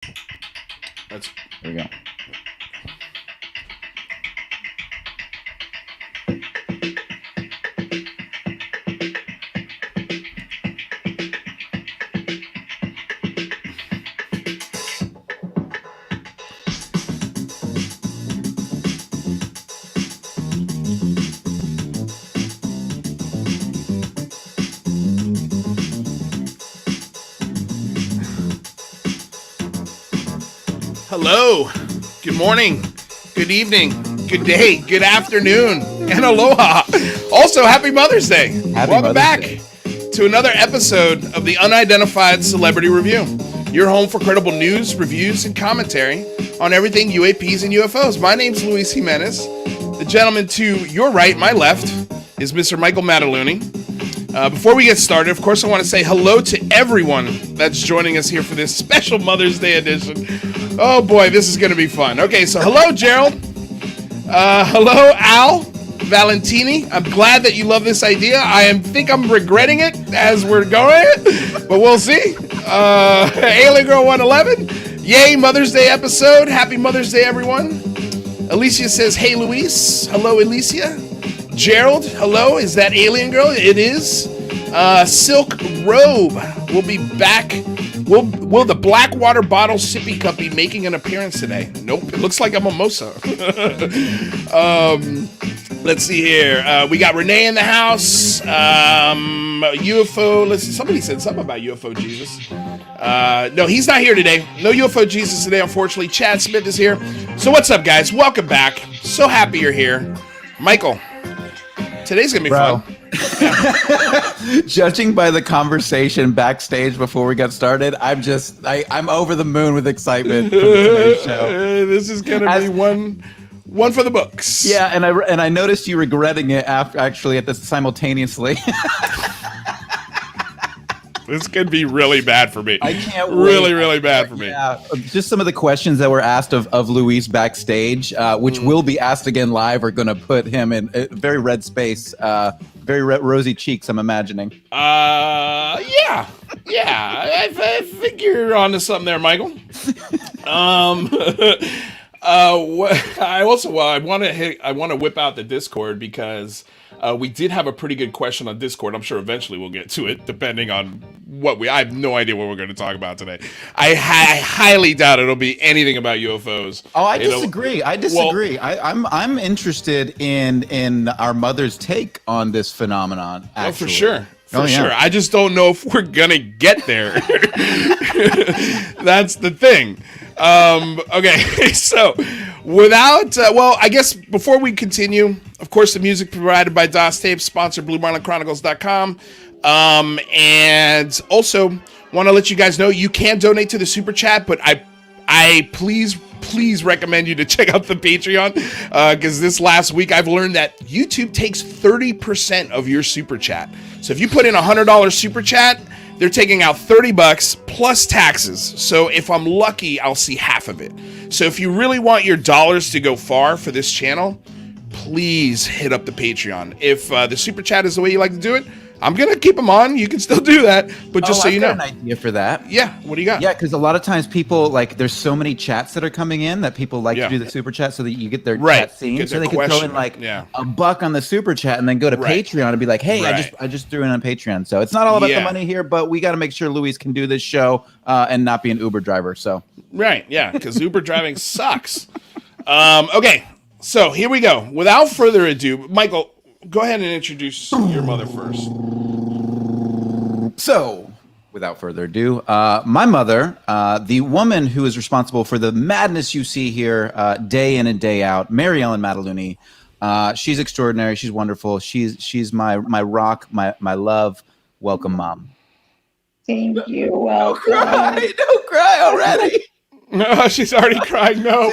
There we go. Hello, good morning, good evening, good day, good afternoon, and aloha. Also, happy Mother's Day. Welcome back to another episode of the Unidentified Celebrity Review. Your home for credible news, reviews, and commentary on everything UAPs and UFOs. My name's Luis Jimenez. The gentleman to your right, my left, is Mr. Michael Mataluni. Before we get started, of course, I want to say hello to everyone that's joining us here for this special Mother's Day edition. Oh boy, this is going to be fun. Okay, so hello, Gerald. Hello, Al Valentini. I'm glad that you love this idea. I think I'm regretting it as we're going, but we'll see. Alien Girl 111. Yay, Mother's Day episode. Happy Mother's Day, everyone. Alicia says, hey, Luis. Hello, Alicia. Gerald, hello. Is that Alien Girl? It is. Silk Robe will be back. Will the Blackwater bottle sippy cup be making an appearance today? Nope. It looks like a mimosa. Let's see here. We got Renee in the house. UFO. Listen, somebody said something about UFO Jesus. No, he's not here today. No UFO Jesus today, unfortunately. Chad Smith is here. So what's up, guys? Welcome back. So happy you're here. Michael, today's going to be fun. Judging by the conversation backstage before we got started, I'm over the moon with excitement for today's show. This is gonna be one for the books. Yeah, and I noticed you regretting it actually at this simultaneously. This could be really bad for me. I can't wait. Really bad for me. Yeah, just some of the questions that were asked of Luis backstage, which will be asked again live, are going to put him in a very red space, very rosy cheeks, I'm imagining. Yeah. I think you're onto something there, Michael. I want to whip out the Discord because we did have a pretty good question on Discord. I'm sure eventually we'll get to it, depending on I have no idea what we're going to talk about today. I highly doubt it'll be anything about UFOs. Oh, I disagree. Well, I'm interested in our mother's take on this phenomenon. Actually. Oh, for sure. Sure. I just don't know if we're going to get there. That's the thing. Okay, so without, I guess before we continue, of course, the music provided by DOS Tapes, sponsor BlueMarlinChronicles.com. And also want to let you guys know you can donate to the Super Chat, but I please recommend you to check out the Patreon, because this last week I've learned that YouTube takes 30% of your Super Chat. So if you put in $100 Super Chat, they're taking out $30 plus taxes. So if I'm lucky, I'll see half of it. So if you really want your dollars to go far for this channel, please hit up the Patreon. If the Super Chat is the way you like to do it, I'm going to keep them on. You can still do that, but just so you know. I've got an idea for that. Yeah, what do you got? Yeah, because a lot of times people, there's so many chats that are coming in that people like to do the Super Chat so that you get their chat seen. So they can throw in $1 on the Super Chat and then go to Patreon and be like, hey, I just threw in on Patreon. So it's not all about the money here, but we got to make sure Luis can do this show and not be an Uber driver. So Right, yeah, because Uber driving sucks. Okay, so here we go. Without further ado, Michael, go ahead and introduce your mother first. So, without further ado, my mother, the woman who is responsible for the madness you see here day in and day out, Mary Ellen Mataluni. She's extraordinary. She's wonderful. She's my rock, my love. Welcome, Mom. Thank you. Welcome. Don't cry already. No, she's already crying. No.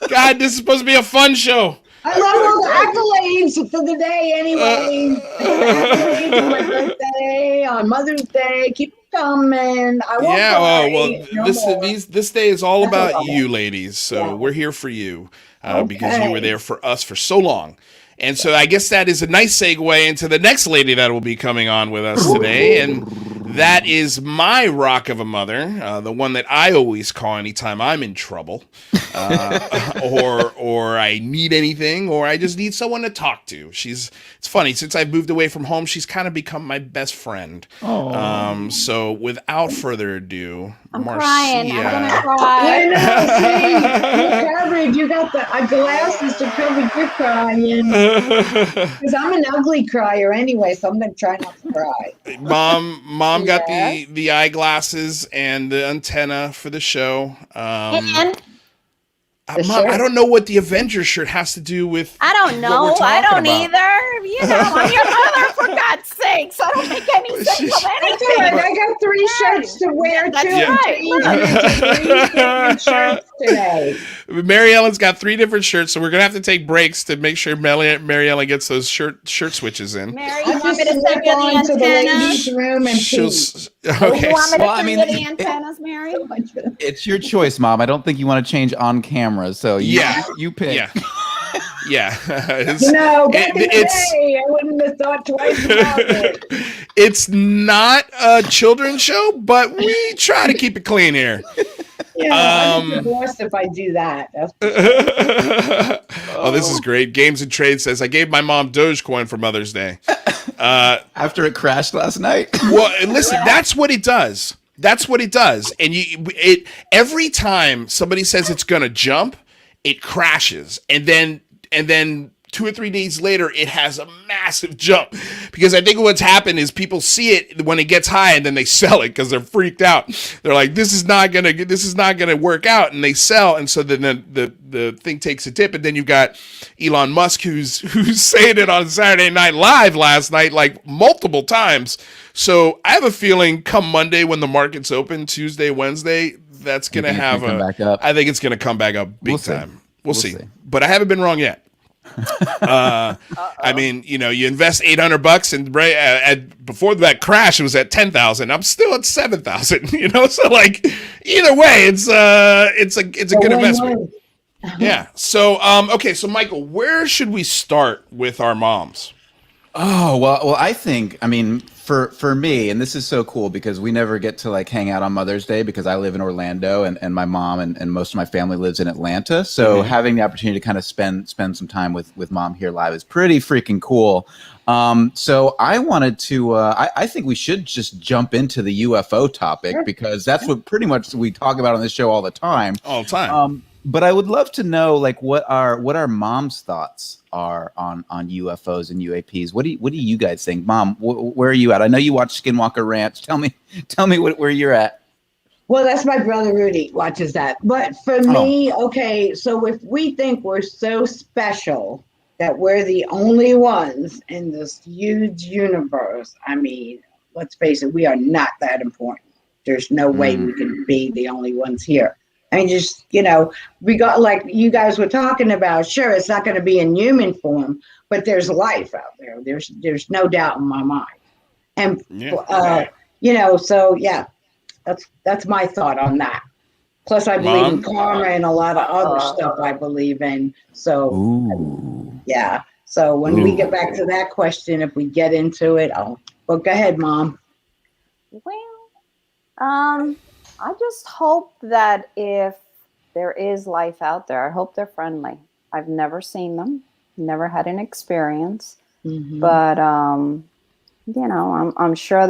God, this is supposed to be a fun show. I love all the accolades for the day anyway. Accolades on my birthday, on Mother's Day. Keep coming. I won't this day is all about you, ladies. So we're here for you because you were there for us for so long. And so I guess that is a nice segue into the next lady that will be coming on with us today. And That is my rock of a mother, the one that I always call anytime I'm in trouble, or I need anything, or I just need someone to talk to. It's funny, since I've moved away from home, she's kind of become my best friend. So without further ado, I'm Marcia. crying. I'm gonna cry. I know. See, you're covered. You got the glasses to cover your crying. Because I'm an ugly crier anyway, so I'm gonna try not to cry. Mom got the eyeglasses and the antenna for the show. And Mom, I don't know what the Avengers shirt has to do with. I don't know. I don't either. You know, I'm your mother, for God's sakes. I don't make any sense of anything. I got 3 shirts to wear That's right. 3 shirts today. Mary Ellen's got 3 different shirts, so we're gonna have to take breaks to make sure Mary Ellen gets those shirt switches in. Mary, you want me to send you the antennas? Room and okay. You want me to send you the antennas, Mary? It's your choice, Mom. I don't think you want to change on camera, so you pick. Yeah. Back in the day, I wouldn't have thought twice about it. It's not a children's show, but we try to keep it clean here. Yeah, I'm divorced if I do that. This is great. Games and Trade says, I gave my mom Dogecoin for Mother's Day. After it crashed last night? Well, listen, that's what it does. That's what it does. And every time somebody says it's going to jump, it crashes. And then 2 or 3 days later, it has a massive jump, because I think what's happened is people see it when it gets high and then they sell it because they're freaked out. They're like, this is not gonna work out, and they sell, and so then the thing takes a dip, and then you've got Elon Musk who's saying it on Saturday Night Live last night like multiple times. So I have a feeling come Monday when the market's open, Tuesday, Wednesday, that's gonna have I think it's gonna come back up big time. We'll see. But I haven't been wrong yet. I mean, you invest $800, and before that crash, it was at 10,000. I'm still at 7,000. So like either way, it's a good investment. Yeah. So okay. So Michael, where should we start with our moms? Oh, well, I think, for me, and this is so cool because we never get to like hang out on Mother's Day because I live in Orlando and my mom and most of my family lives in Atlanta. So having the opportunity to kind of spend some time with Mom here live is pretty freaking cool. So I wanted to, I think we should just jump into the UFO topic because that's what pretty much we talk about on this show all the time. But I would love to know like what our mom's thoughts are on UFOs and UAPs. What do you guys think, Mom? Where are you at? I know you watch Skinwalker Ranch. Tell me where you're at. Well, that's my brother Rudy watches that. But for me, okay, so if we think we're so special that we're the only ones in this huge universe, let's face it, we are not that important. There's no way we can be the only ones here. We got, like you guys were talking about, sure, it's not going to be in human form, but there's life out there. There's no doubt in my mind. And, that's my thought on that. Plus, I believe in karma and a lot of other stuff I believe in. So, yeah. So when we get back to that question, if we get into it, go ahead, Mom. Well, I just hope that if there is life out there, I hope they're friendly. I've never seen them, never had an experience, but I'm sure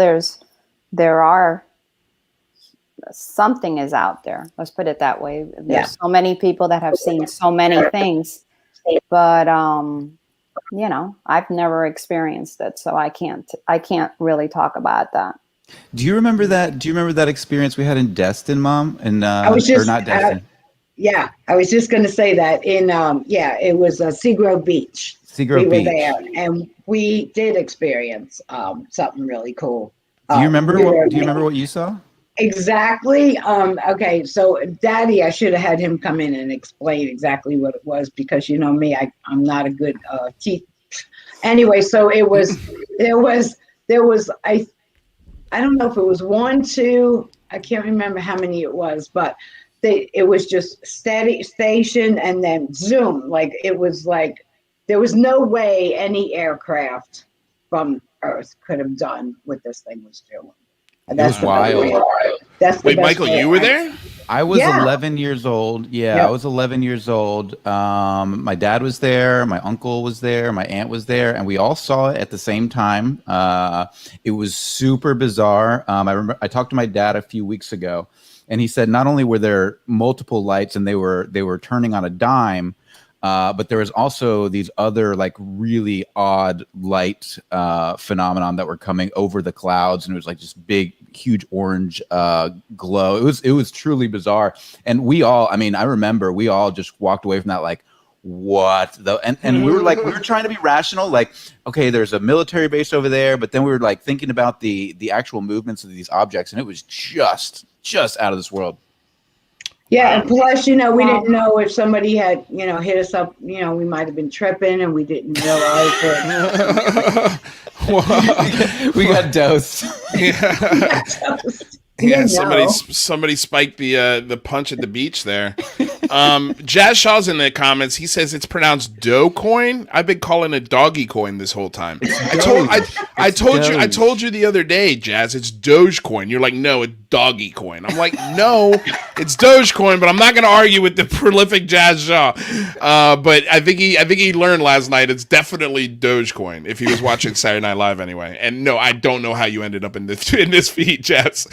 there are something is out there. Let's put it that way. There's so many people that have seen so many things, but I've never experienced it, so I can't really talk about that. Do you remember that experience we had in Destin, Mom? And I was just not Destin. I was just going to say that in it was Seagrove Beach. We were there, and we did experience something really cool. Do you remember what you saw? Exactly. Okay, so Daddy, I should have had him come in and explain exactly what it was because you know me, I'm not a good teeth. Anyway, so there was I don't know if it was 1, 2, I can't remember how many it was, but it was just steady station and then zoom. Like it was like there was no way any aircraft from Earth could have done what this thing was doing. That's it was wild. Wait, Michael, you were there? I was 11 years old. Yeah, I was 11 years old. My dad was there. My uncle was there. My aunt was there. And we all saw it at the same time. It was super bizarre. I remember I talked to my dad a few weeks ago, and he said not only were there multiple lights and they were turning on a dime, but there was also these other like really odd light phenomenon that were coming over the clouds, and it was like just big, huge orange glow. It was truly bizarre, and I remember we all just walked away from that like, what the and we were trying to be rational, like, okay, there's a military base over there, but then we were like thinking about the actual movements of these objects, and it was just out of this world. Yeah, and plus, we didn't know if somebody had, hit us up. We might have been tripping, and we didn't realize it. We got dosed. Yeah, somebody spiked the punch at the beach there. Jazz Shaw's in the comments. He says it's pronounced Dogecoin. I've been calling it Doggy Coin this whole time. I told you the other day, Jazz, it's Dogecoin. You're like, no, it's Doggy Coin. I'm like, no, it's Dogecoin, but I'm not going to argue with the prolific Jazz Shaw. But I think he learned last night it's definitely Dogecoin if he was watching Saturday Night Live anyway. And no, I don't know how you ended up in this feed, Jazz.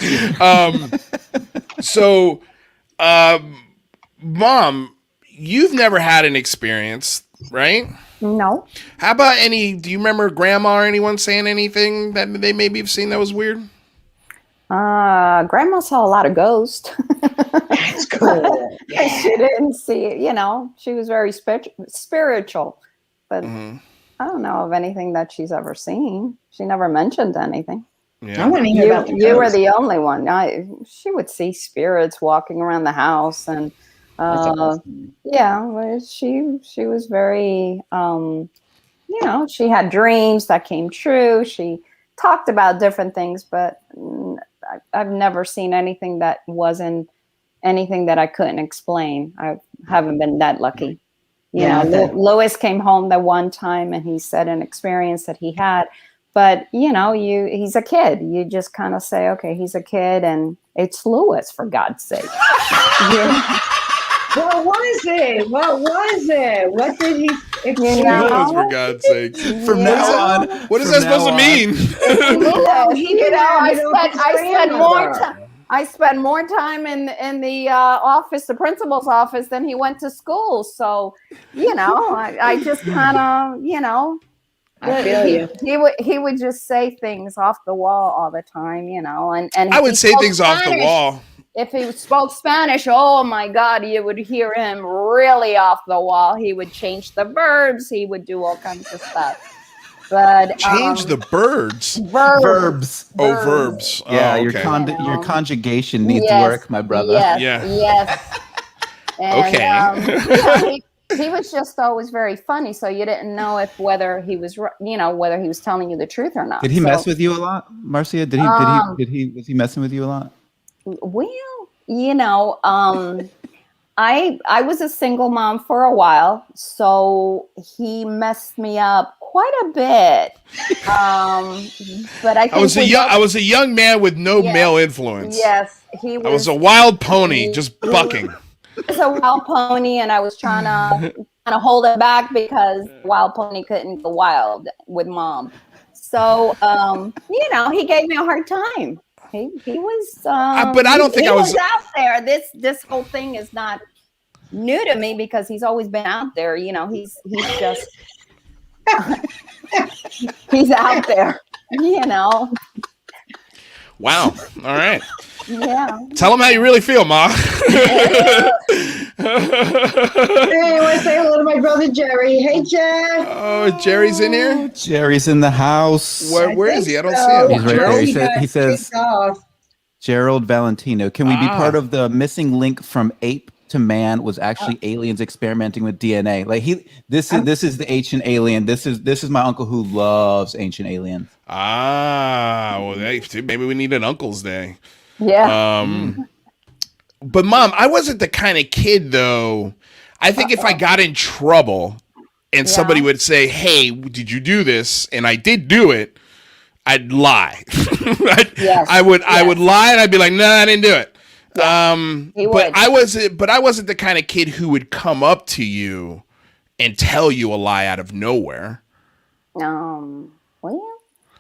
Mom, you've never had an experience, right? No. How about do you remember Grandma or anyone saying anything that they maybe have seen that was weird? Grandma saw a lot of ghosts. That's cool. She didn't see it, she was very spiritual, but I don't know of anything that she's ever seen. She never mentioned anything. Yeah. I want to hear about the you were the only one. She would see spirits walking around the house, and she was very she had dreams that came true. She talked about different things, but I've never seen anything that wasn't anything that I couldn't explain. I haven't been that lucky. Lewis came home that one time, and he said an experience that he had. But, he's a kid. You just kind of say, okay, he's a kid, and it's Lewis, for God's sake. What was it? What did he Lewis, for God's sake. From now on. What is that supposed to mean? I spent more time in the office, the principal's office, than he went to school. So, I just kind of, I feel you. He would just say things off the wall all the time, and I would say things off the wall. If he spoke Spanish, oh my God, you would hear him really off the wall. He would change the verbs. He would do all kinds of stuff. But change the birds. Verbs. Oh, verbs. Yeah, okay. Your conjugation needs work, my brother. Yes. And, okay. He was just always very funny, so you didn't know whether he was telling you the truth or not. Did he mess with you a lot, Marcia? Was he messing with you a lot? Well, I was a single mom for a while, so he messed me up quite a bit. But I think I was a young man with no male influence. Yes, he was. I was a wild pony, just bucking. I was a wild pony, and I was trying to hold it back because wild pony couldn't go wild with mom. So, he gave me a hard time. He was, but I don't think he I was out there. This whole thing is not new to me because he's always been out there. He's just he's out there. Wow. All right. Yeah. Tell him how you really feel, Ma. Hey, I want to say hello to my brother Jerry. Hey, Jerry. Oh, Jerry's in here? Jerry's in the house. Where is he? I don't see him. He's right there. He says Gerald Valentino. Can we be part of the missing link from ape to man was actually aliens experimenting with DNA? Like this is the ancient alien. This is my uncle who loves ancient aliens. Well, maybe we need an Uncle's Day. Yeah. But Mom, I wasn't the kind of kid though. I think if I got in trouble and somebody would say, "Hey, did you do this?" and I did do it, I'd lie. I would lie and I'd be like, no, I didn't do it. But I wasn't the kind of kid who would come up to you and tell you a lie out of nowhere.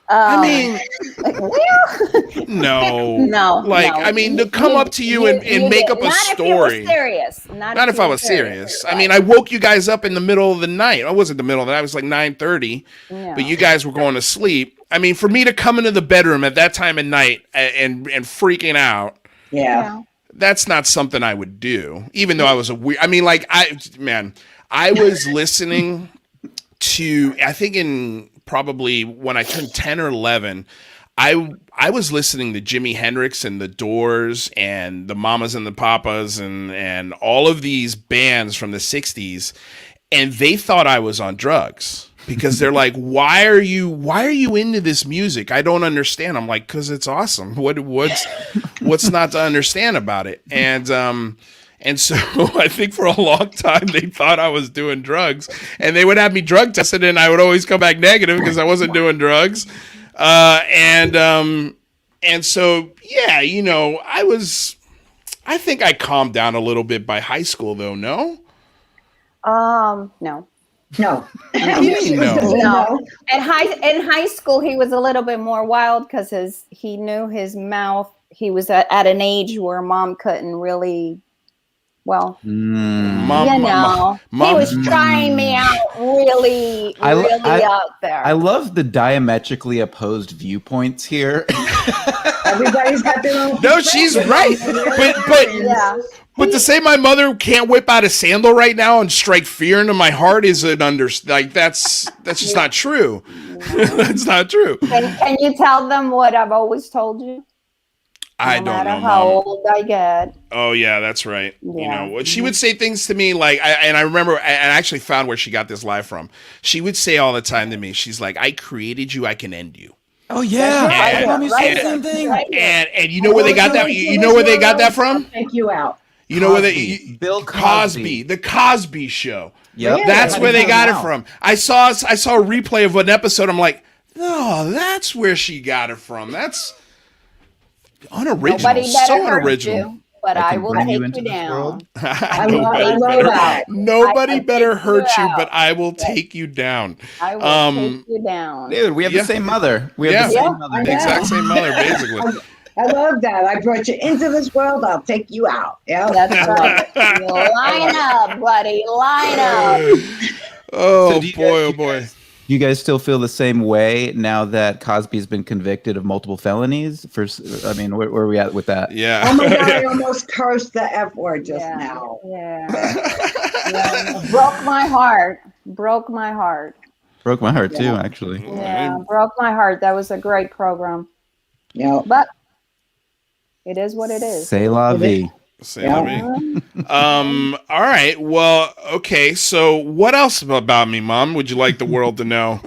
I mean, no. I mean, to come up to you and make up a story. Not if I was serious. Right. I mean, I woke you guys up in the middle of the night. I wasn't the middle of the night. It was like 9:30, but you guys were going to sleep. I mean, for me to come into the bedroom at that time of night and freaking out. Yeah. That's not something I would do, even though I was I was listening to, I think in probably when I turned 10 or 11, I was listening to Jimi Hendrix and the Doors and the Mamas and the Papas and all of these bands from the 60s, and they thought I was on drugs because they're like, why are you into this music? I don't understand. I'm like, because it's awesome. What's not to understand about it? And so I think for a long time they thought I was doing drugs, and they would have me drug tested, and I would always come back negative because I wasn't doing drugs. And so, yeah, I think I calmed down a little bit by high school though. No. No. No. In high school, he was a little bit more wild because he knew his mouth. He was at an age where mom couldn't really. Well, he was trying me out really out there. I love the diametrically opposed viewpoints here. Everybody's got their own. No, she's right. But to say my mother can't whip out a sandal right now and strike fear into my heart is that's just not true. That's not true. Can you tell them what I've always told you? I don't know, no matter how old I get. Oh yeah, that's right. Yeah. She would say things to me like, I remember, I actually found where she got this lie from. She would say all the time to me, she's like, "I created you, I can end you." Oh yeah, and you know where they got that? You know where they got that from? Take you out. You know where Bill Cosby, the Cosby Show. Yep. That's where they got it from. I saw a replay of an episode. I'm like, no, that's where she got it from. That's unoriginal. So unoriginal. But I will take you down. Nobody better hurt you, but I will take you down. I will take you down. Dude, we have the same mother. We have the same mother. The exact same mother, basically. I love that. I brought you into this world. I'll take you out. Yeah, that's right. Line up, buddy. Line up. Oh, boy. Do you guys still feel the same way now that Cosby's been convicted of multiple felonies? Where are we at with that? Yeah. Oh my God, I almost cursed the F word just now. Yeah. Broke my heart. Broke my heart too, actually. Yeah, broke my heart. That was a great program. Yeah. But it is what it is. C'est la vie. All right. Well, okay. So what else about me, Mom, would you like the world to know?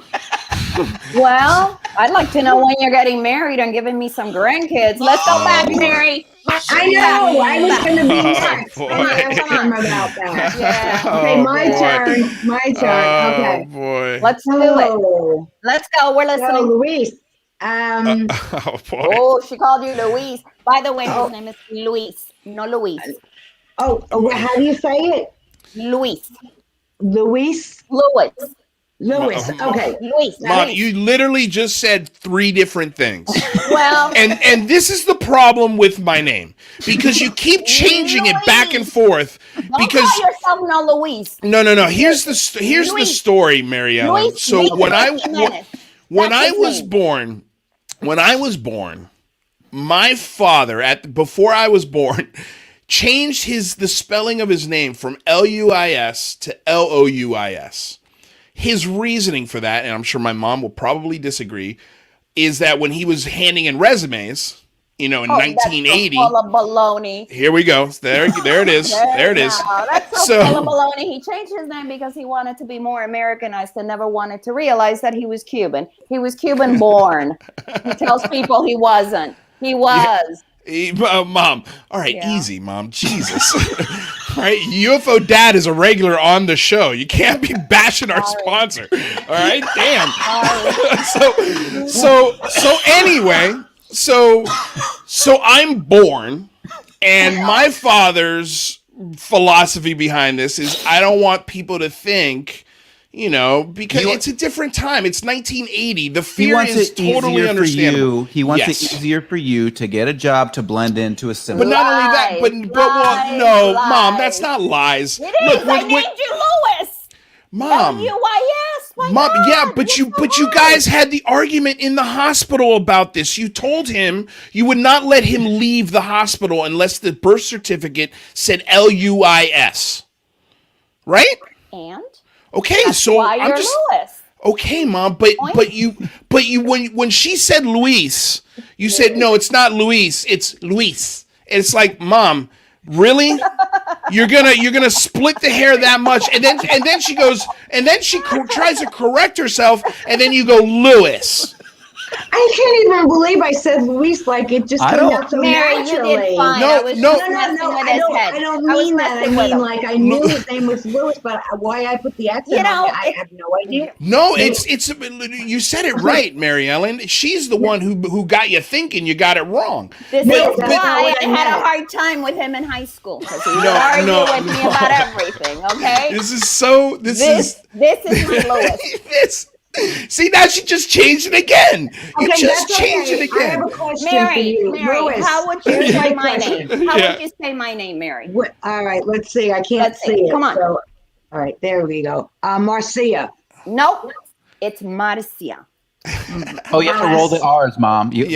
Well, I'd like to know when you're getting married and giving me some grandkids. Let's go back, Mary. I know. I was going to be next. Come about that. Yeah. Okay, my turn. Okay. Boy. Let's do it. Let's go. We're listening. So, Luis. Boy. Oh, she called you Luis. By the way, his name is Luis, no Luis. Oh, how do you say it? Luis. Luis. Okay. Luis. Mom, you literally just said 3 different things. Well, and this is the problem with my name because you keep changing it back and forth. Don't call yourself no Luis. No. Here's the story, Mary Ellen. Luis, so when I was born, my father before I was born changed the spelling of his name from Luis to Louis. His reasoning for that, and I'm sure my mom will probably disagree, is that when he was handing in resumes, in 1980. That's full of baloney. Here we go. There it is. There it is. That's so full of baloney. He changed his name because he wanted to be more Americanized and never wanted to realize that he was Cuban. He was Cuban born. He tells people he wasn't. He was. Mom. All right, easy, Mom. Jesus. All right, UFO Dad is a regular on the show. You can't be bashing our sponsor. All right, damn. So anyway, So I'm born, and my father's philosophy behind this is I don't want people to think, because it's a different time. It's 1980. The fear is totally understandable. He wants it easier for you to get a job, to blend into a symbol. But not only that, Mom, that's not lies. It is. Look, I named you Lewis. Mom, L-U-I-S. Mom, yeah, but you guys had the argument in the hospital about this. You told him you would not let him leave the hospital unless the birth certificate said L-U-I-S. Right? And? Okay, that's so why you're Lewis. Okay, Mom, but you when she said Luis, you said no, it's not Luis, it's Luis. And it's like, Mom, really? You're gonna split the hair that much, and then she goes, and then she tries to correct herself, and then you go Lewis. I can't even believe I said Luis. Like it just came out so naturally. You did fine. No. I don't mean that. I mean like I knew his name was Lewis, but why I put the accent on it, I have no idea. No, it's you said it right, Mary Ellen. She's the one who got you thinking you got it wrong. This is why I had a hard time with him in high school, because he would argue with me about everything. Okay. This is my Lewis. See, now she just changed it again. You just changed it again. I have a question Mary, for you. Mary, how would you say my name? How would you say my name, Mary? All right, let's see. I can't see it. Come on. So, all right, there we go. Marcia. Nope, it's Marcia. Oh, you have to roll the R's, Mom. Marcia.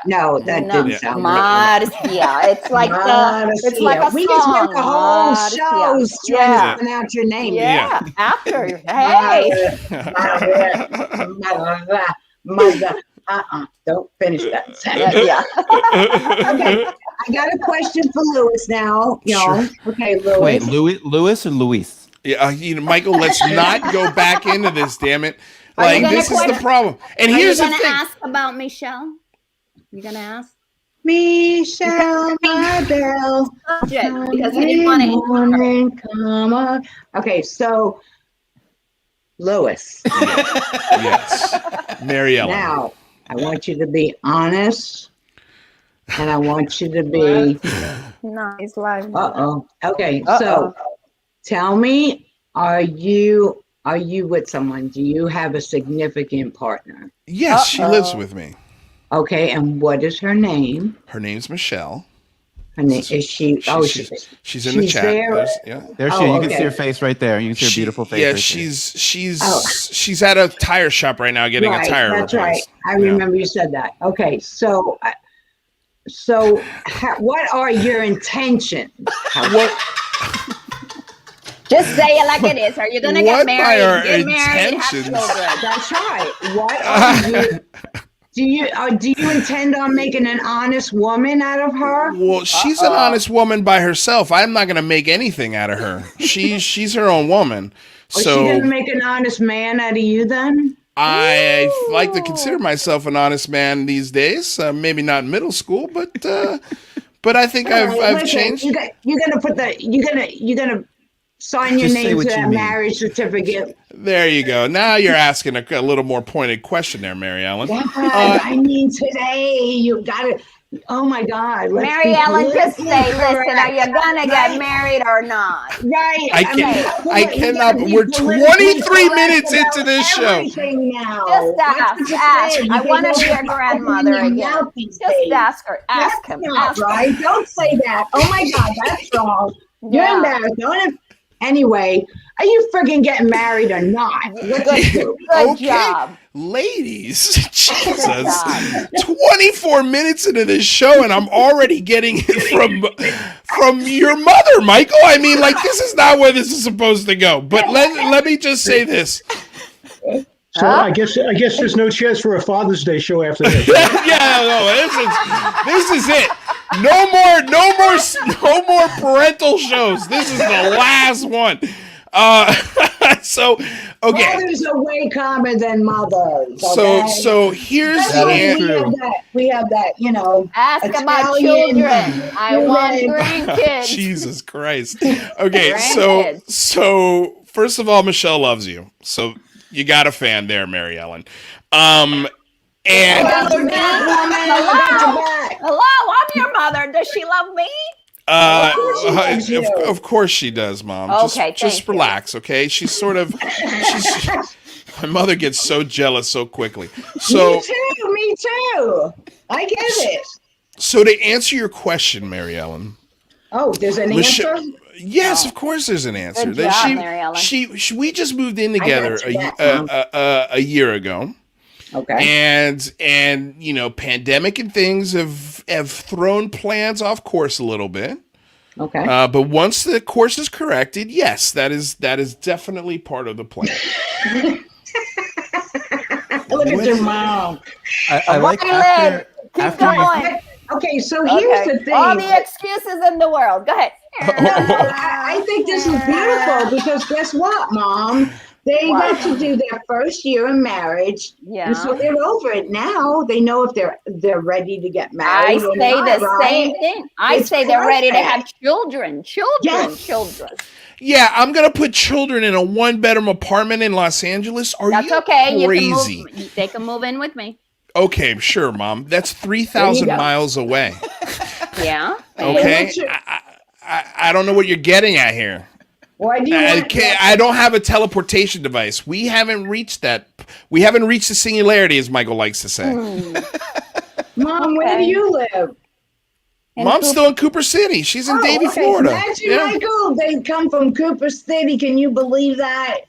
No, that didn't sound Marcia. It's like it's like a we song. just spent the whole show trying to pronounce your name. Yeah. After, hey. Don't finish that sentence. Yeah. Okay, I got a question for Lewis now. Sure. Okay, Lewis. Wait, Lewis or Luis? Yeah, Michael, let's not go back into this, damn it. Like, this is the problem. And here's the thing. Are you going to ask about Michelle? You going to ask? Michelle, my girl. Because you didn't want to. Okay, so Lewis. Yes. Mary Ellen. Now, I want you to be honest. And I want you to be... No, he's lying. Okay, so... Tell me, are you with someone? Do you have a significant partner? Yes, she lives with me. Okay, and what is her name? Her name's Michelle. Her name is she? She's in the chat. There? There she is. You can see her face right there. You can see her beautiful face. Yeah, she's at a tire shop right now getting a tire replaced. Right. I remember you said that. Okay, so what are your intentions? Just say it like it is. Are you going to get married? Get married, have children. That's right. What are you? Do you intend on making an honest woman out of her? Well, she's an honest woman by herself. I'm not going to make anything out of her. She's her own woman. So is she going to make an honest man out of you then? I like to consider myself an honest man these days. Maybe not in middle school, but I think I've changed. You're gonna sign your name to that marriage certificate. There you go. Now you're asking a little more pointed question there, Mary Ellen. I mean, today you got to. Oh my God, Mary Ellen, just say, listen, are you gonna get married or not? Right. I cannot. We're 23 minutes into this show. Just ask. I want to be your grandmother again. Just ask her. Ask him. Right? Don't say that. Oh my God, that's wrong. You're embarrassed. Don't. Anyway, are you friggin' getting married or not? Good job. Ladies, Jesus. 24 minutes into this show and I'm already getting it from your mother, Michael. I mean, like, this is not where this is supposed to go. But let me just say this. So I guess there's no chance for a Father's Day show after this. This is it. No more parental shows. This is the last one. So okay. Fathers are way calmer than mothers. Okay? So here's the answer. We have that, Ask about children. I want grandkids. Jesus Christ. Okay, so first of all, Michelle loves you. So You got a fan there, Mary Ellen. And hello, I'm your mother. Does she love me? Of course she does, Mom. Okay, just relax, okay? She's sort of. My mother gets so jealous so quickly. So me too. I get it. So to answer your question, Mary Ellen. Oh, there's an answer? Yes, of course there's an answer. Good job, Mary Ellen. We just moved in together a year ago. Okay. And you know, pandemic and things have thrown plans off course a little bit. Okay. But once the course is corrected, yes, that is definitely part of the plan. Look at your mom. I like after Okay, so here's the thing. All the excuses in the world. Go ahead. I think this is beautiful because guess what, Mom? They got to do their first year in marriage. Yeah. And so they're over it now. They know if they're ready to get married. I say the same thing. I say they're ready to have children. Children. Yeah, I'm gonna put children in a 1-bedroom apartment in Los Angeles. That's okay. Crazy? They can move in with me. Okay, sure, Mom. That's 3,000 miles away. Yeah. Okay. I don't know what you're getting at here. Why do you I don't have a teleportation device. We haven't reached that. We haven't reached the singularity, as Michael likes to say. Mom, where do you live? Mom's still in Cooper City. She's in Davie, Florida. Imagine, Michael, they come from Cooper City. Can you believe that?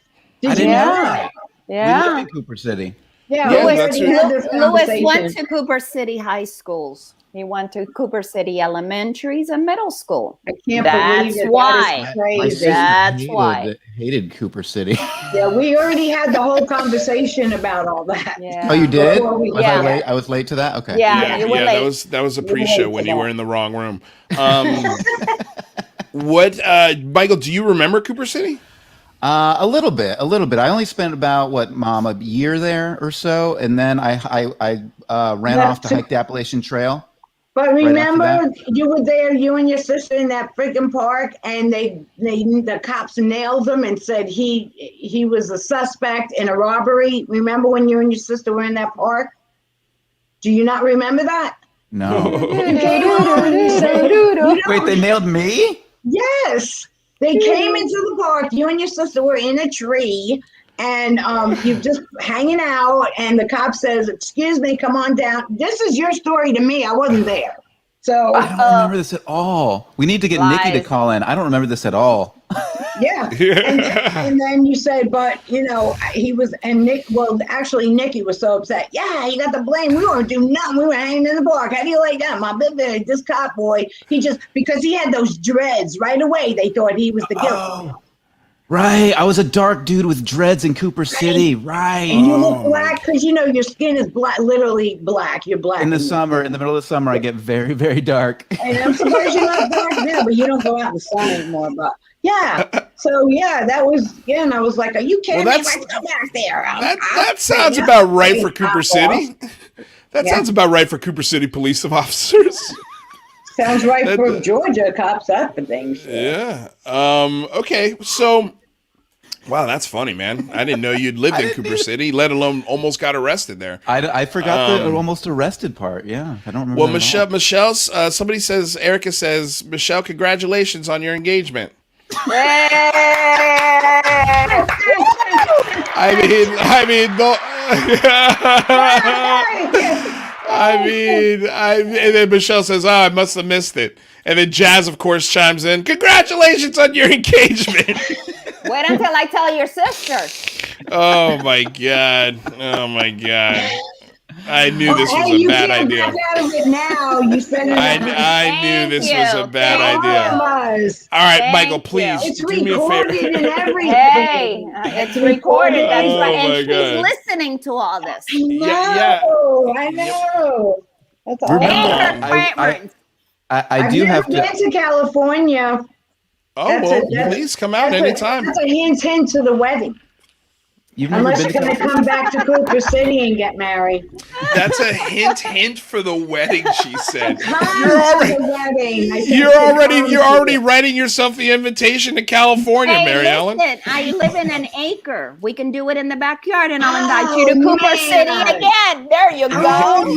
I didn't know that. Yeah. We live in Cooper City. Yeah, Lewis went to Cooper City high schools. He went to Cooper City elementaries and middle school. I can't believe it. That's why. That is crazy. That's why. Hated Cooper City. Yeah, we already had the whole conversation about all that. Yeah. Oh, you did? Was I late? I was late to that? Okay. Yeah, you were late. That was a pre-show when you were in the wrong room. Michael, do you remember Cooper City? A little bit. I only spent about a year there or so, and then I ran off to hike the Appalachian Trail. But remember, you were there, you and your sister in that freaking park, and the cops nailed him and said he was a suspect in a robbery. Remember when you and your sister were in that park? Do you not remember that? No. Wait, they nailed me? Yes. They came into the park. You and your sister were in a tree, and you just hanging out. And the cop says, "Excuse me, come on down." This is your story to me. I wasn't there, so I don't remember this at all. We need to get Nikki to call in. I don't remember this at all. Yeah, and then you said, but he was, and Nick. Well, actually, Nikki was so upset. Yeah, you got the blame. We weren't doing nothing. We were hanging in the park. How do you like that, my baby? This cop boy. Because he had those dreads right away. They thought he was the guilty. Oh, right. I was a dark dude with dreads in Cooper City. Right. And you look black because your skin is black, literally black. You're black. In the middle of the summer, I get very, very dark. And I'm surprised you're not black now, but you don't go out in the sun anymore. But yeah, so yeah, that was and I was like, "Are you kidding me? Let's go back there." That sounds about right for Cooper City. That sounds about right for Cooper City police officers. Sounds right for Georgia cops up and things. Yeah. Okay. So. Wow, that's funny, man. I didn't know you'd lived in Cooper City, let alone almost got arrested there. I forgot the almost arrested part. Yeah, I don't remember. Well, Michelle's, somebody says, Erica says, Michelle, congratulations on your engagement. And then Michelle says, I must have missed it. And then Jazz, of course, chimes in, congratulations on your engagement. Wait until I tell your sister. Oh my God. I knew this was a bad idea. Out of it now. You said it. I knew this was a bad idea. All right, Michael, please do me a favor. Hey, it's recorded. That's right. And she's listening to all this. I know. That's awesome. I do have to. I've been to California. Oh, please come out anytime. That's a hint to the wedding. Unless you're going to come back to Cooper City and get married. That's a hint for the wedding, she said. You're already writing yourself the invitation to California, Mary Ellen. I live in an acre. We can do it in the backyard, and I'll invite you to Cooper City again. There you go.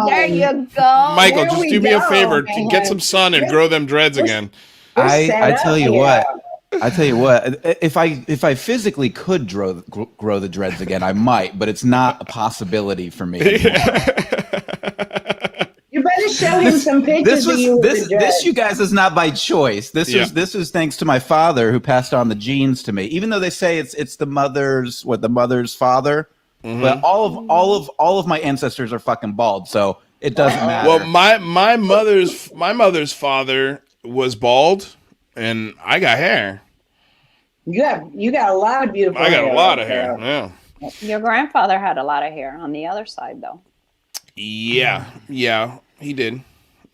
There you go. Michael, just do me a favor. Get some sun and grow them dreads again. I tell you what. If I physically could grow the dreads again, I might, but it's not a possibility for me. You better show him some pictures. This you guys is not by choice. This is thanks to my father who passed on the genes to me. Even though they say it's the mother's father, but all of my ancestors are fucking bald, so it doesn't matter. Well, my mother's father was bald. And I got hair. You got a lot of beautiful hair. I got a lot of hair, yeah. Your grandfather had a lot of hair on the other side, though. Yeah, he did.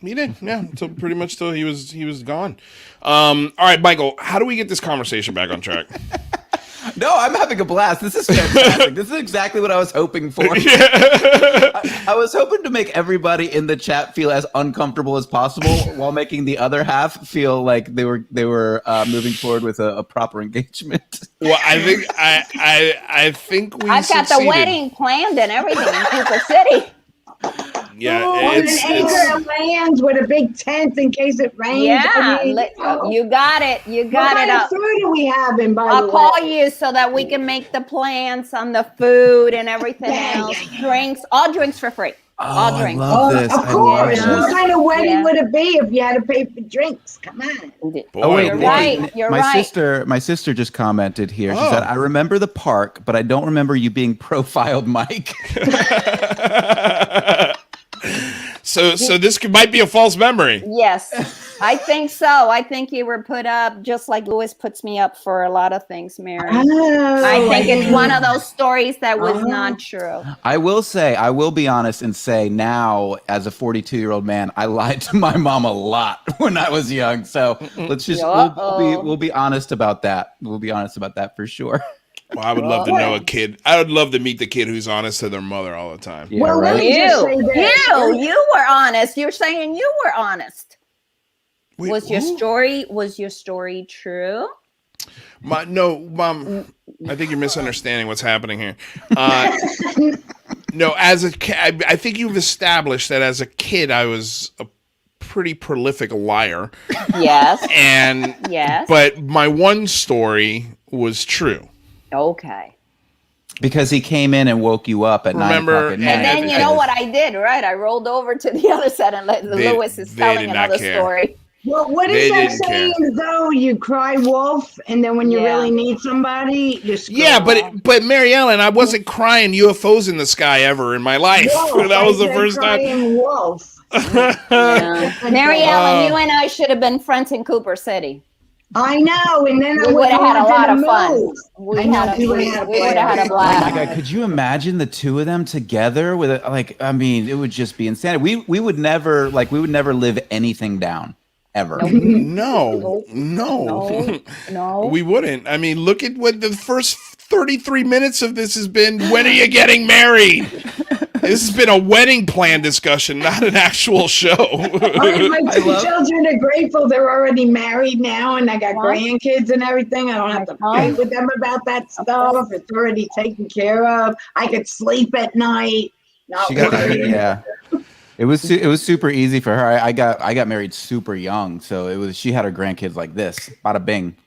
Yeah, until pretty much till he was gone. All right, Michael, how do we get this conversation back on track? No, I'm having a blast. This is fantastic. This is exactly what I was hoping for. I was hoping to make everybody in the chat feel as uncomfortable as possible while making the other half feel like they were moving forward with a proper engagement. Well, I think I've got the wedding planned and everything in Cooper City. Yeah, it's an acre of land with a big tent in case it rains. Yeah, you got it. You got it. What kind of food do we have in? I'll call you so that we can make the plans on the food and everything else. Drinks, all drinks for free. All drinks. I love this. Of course. What kind of wedding would it be if you had to pay for drinks? Come on. Boy, you're right. You're right. My sister just commented here. She said, "I remember the park, but I don't remember you being profiled, Mike." So this might be a false memory. Yes, I think so. I think you were put up just like Lewis puts me up for a lot of things, Mary. I think it's one of those stories that was not true. I will be honest and say now, as a 42-year-old man, I lied to my mom a lot when I was young. So let's just we'll be honest about that. We'll be honest about that for sure. Well, I would love to know a kid. I would love to meet the kid who's honest to their mother all the time. Yeah, well, right? You were honest. You're saying you were honest. Wait, was your story true? Mom, I think you're misunderstanding what's happening here. No, as a kid, I think you've established that as a kid, I was a pretty prolific liar. Yes. But my one story was true. Okay. Because he came in and woke you up at 9 o'clock at night. And then you know what I did, right? I rolled over to the other side and Lewis is telling another story. Well, what is that saying though? You cry wolf, and then when you really need somebody, you scream. Yeah, but Mary Ellen, I wasn't crying UFOs in the sky ever in my life. That was the first time. Wolf. Mary Ellen, you and I should have been friends in Cooper City. I know, and then we would have had a lot of fun. We would have had a blast. Oh my God, could you imagine the two of them together with it would just be insane. We would never live anything down ever. No. We wouldn't. I mean, look at what the first 33 minutes of this has been. When are you getting married? This has been a wedding plan discussion, not an actual show. My two children are grateful they're already married now, and I got grandkids and everything. I don't have to fight with them about that stuff. It's already taken care of. I could sleep at night. It was super easy for her. I got married super young, so she had her grandkids like this. Bada bing.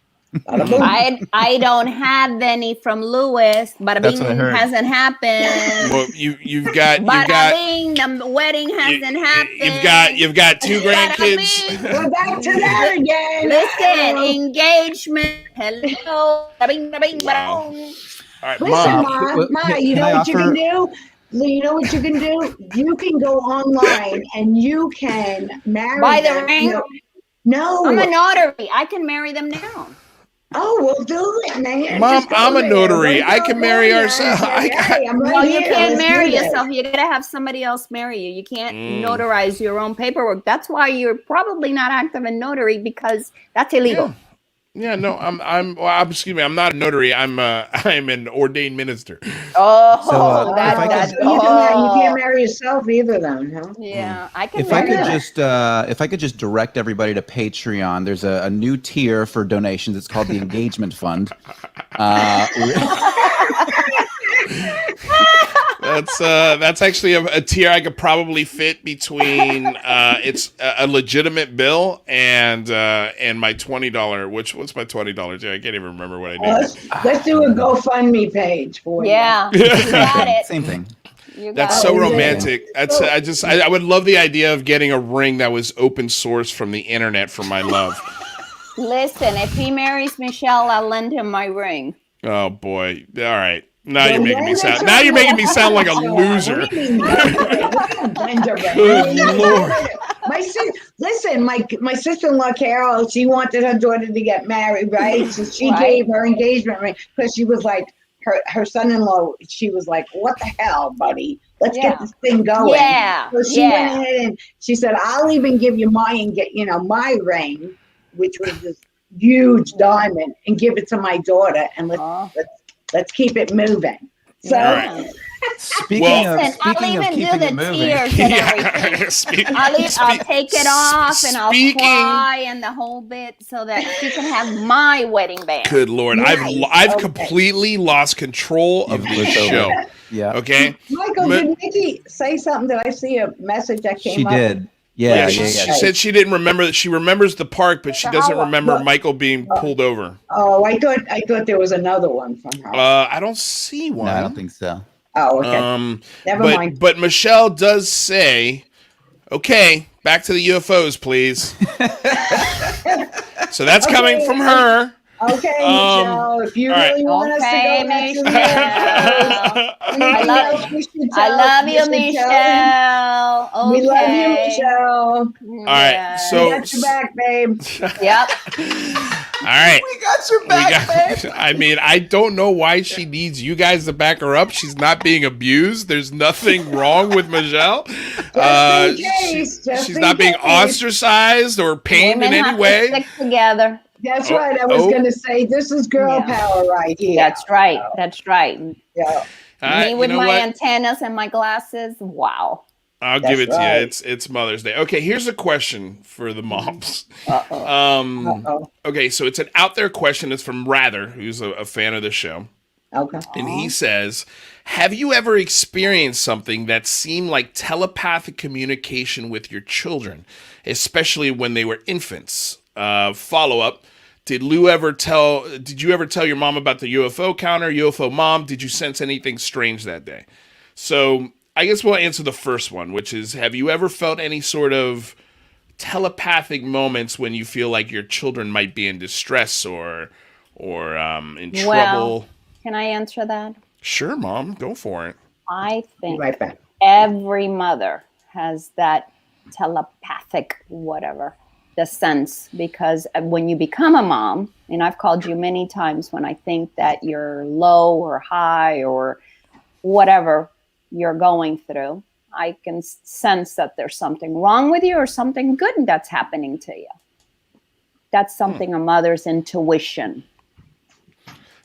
I don't have any from Lewis, but bing hasn't happened. Well, you've got bing, the wedding hasn't happened. You've got two grandkids. We're back to that again. Listen, engagement. Hello. Bing, bing, wow. bing. All right, Mom, you know what you can do? You know what you can do? You can go online and you can marry Buy the ring? No. I'm a notary. I can marry them now. Oh, well, do it, man. Mom, I'm a notary. I can marry ourselves. No, you can't marry yourself. You gotta have somebody else marry you. You can't notarize your own paperwork. That's why you're probably not active in notary, because that's illegal. Yeah, no, well, excuse me, I'm not a notary. I'm an ordained minister. Oh, so, you can't marry yourself either, then, huh? Yeah, I can. If I could just direct everybody to Patreon, there's a new tier for donations. It's called the Engagement Fund. That's actually a tier I could probably fit between it's a legitimate bill and my $20. What's my $20 tier? I can't even remember what I did. Let's do a GoFundMe page for you. Yeah, you got it. Same thing. That's so romantic. I would love the idea of getting a ring that was open source from the internet for my love. Listen, if he marries Michelle, I'll lend him my ring. Oh boy! All right. Now you're making me sound. Now you're making me sound like a loser. Good Lord! My sister-in-law Carol, she wanted her daughter to get married, right? So she gave her engagement ring because she was like, her son-in-law. She was like, "What the hell, buddy? Let's get this thing going." Yeah. So she went ahead and she said, "I'll even give you mine, my ring, which was this huge diamond, and give it to my daughter, and let's keep it moving." So, speaking of keeping it moving, I'll take it off and I'll cry and the whole bit so that she can have my wedding band. Good Lord, I've completely lost control of this show. Yeah. Okay. Michael, did Nikki say something? Did I see a message that came up? She did. Yeah, she said she didn't remember that. She remembers the park, but she doesn't remember Michael being pulled over. Oh, I thought there was another one from her. I don't see one. No, I don't think so. Oh, okay. Never mind. But Michelle does say, "Okay, back to the UFOs, please." So that's coming from her. Okay, Michelle, if you really want us to go back to the UFOs, I love you, Michelle. Okay. We love you, Michelle. All right, so we got your back, babe. Yep. All right. We got your back, babe. I mean, I don't know why she needs you guys to back her up. She's not being abused. There's nothing wrong with Michelle. She's not being ostracized or pained in any way. Stick together. That's right. I was going to say, this is girl power right here. That's right. That's right. Yeah. Me with my antennas and my glasses. Wow. I'll give it to you. It's Mother's Day. Okay, here's a question for the moms. Okay, so it's an out there question. It's from Rather, who's a fan of the show. Okay. And he says, have you ever experienced something that seemed like telepathic communication with your children, especially when they were infants? Follow-up. Did you ever tell your mom about the UFO counter, UFO mom? Did you sense anything strange that day? So I guess we'll answer the first one, which is, have you ever felt any sort of telepathic moments when you feel like your children might be in distress or in trouble? Can I answer that? Sure, Mom. Go for it. I think every mother has that telepathic whatever. The sense, because when you become a mom, and I've called you many times when I think that you're low or high or whatever you're going through, I can sense that there's something wrong with you or something good that's happening to you. That's something a mother's intuition.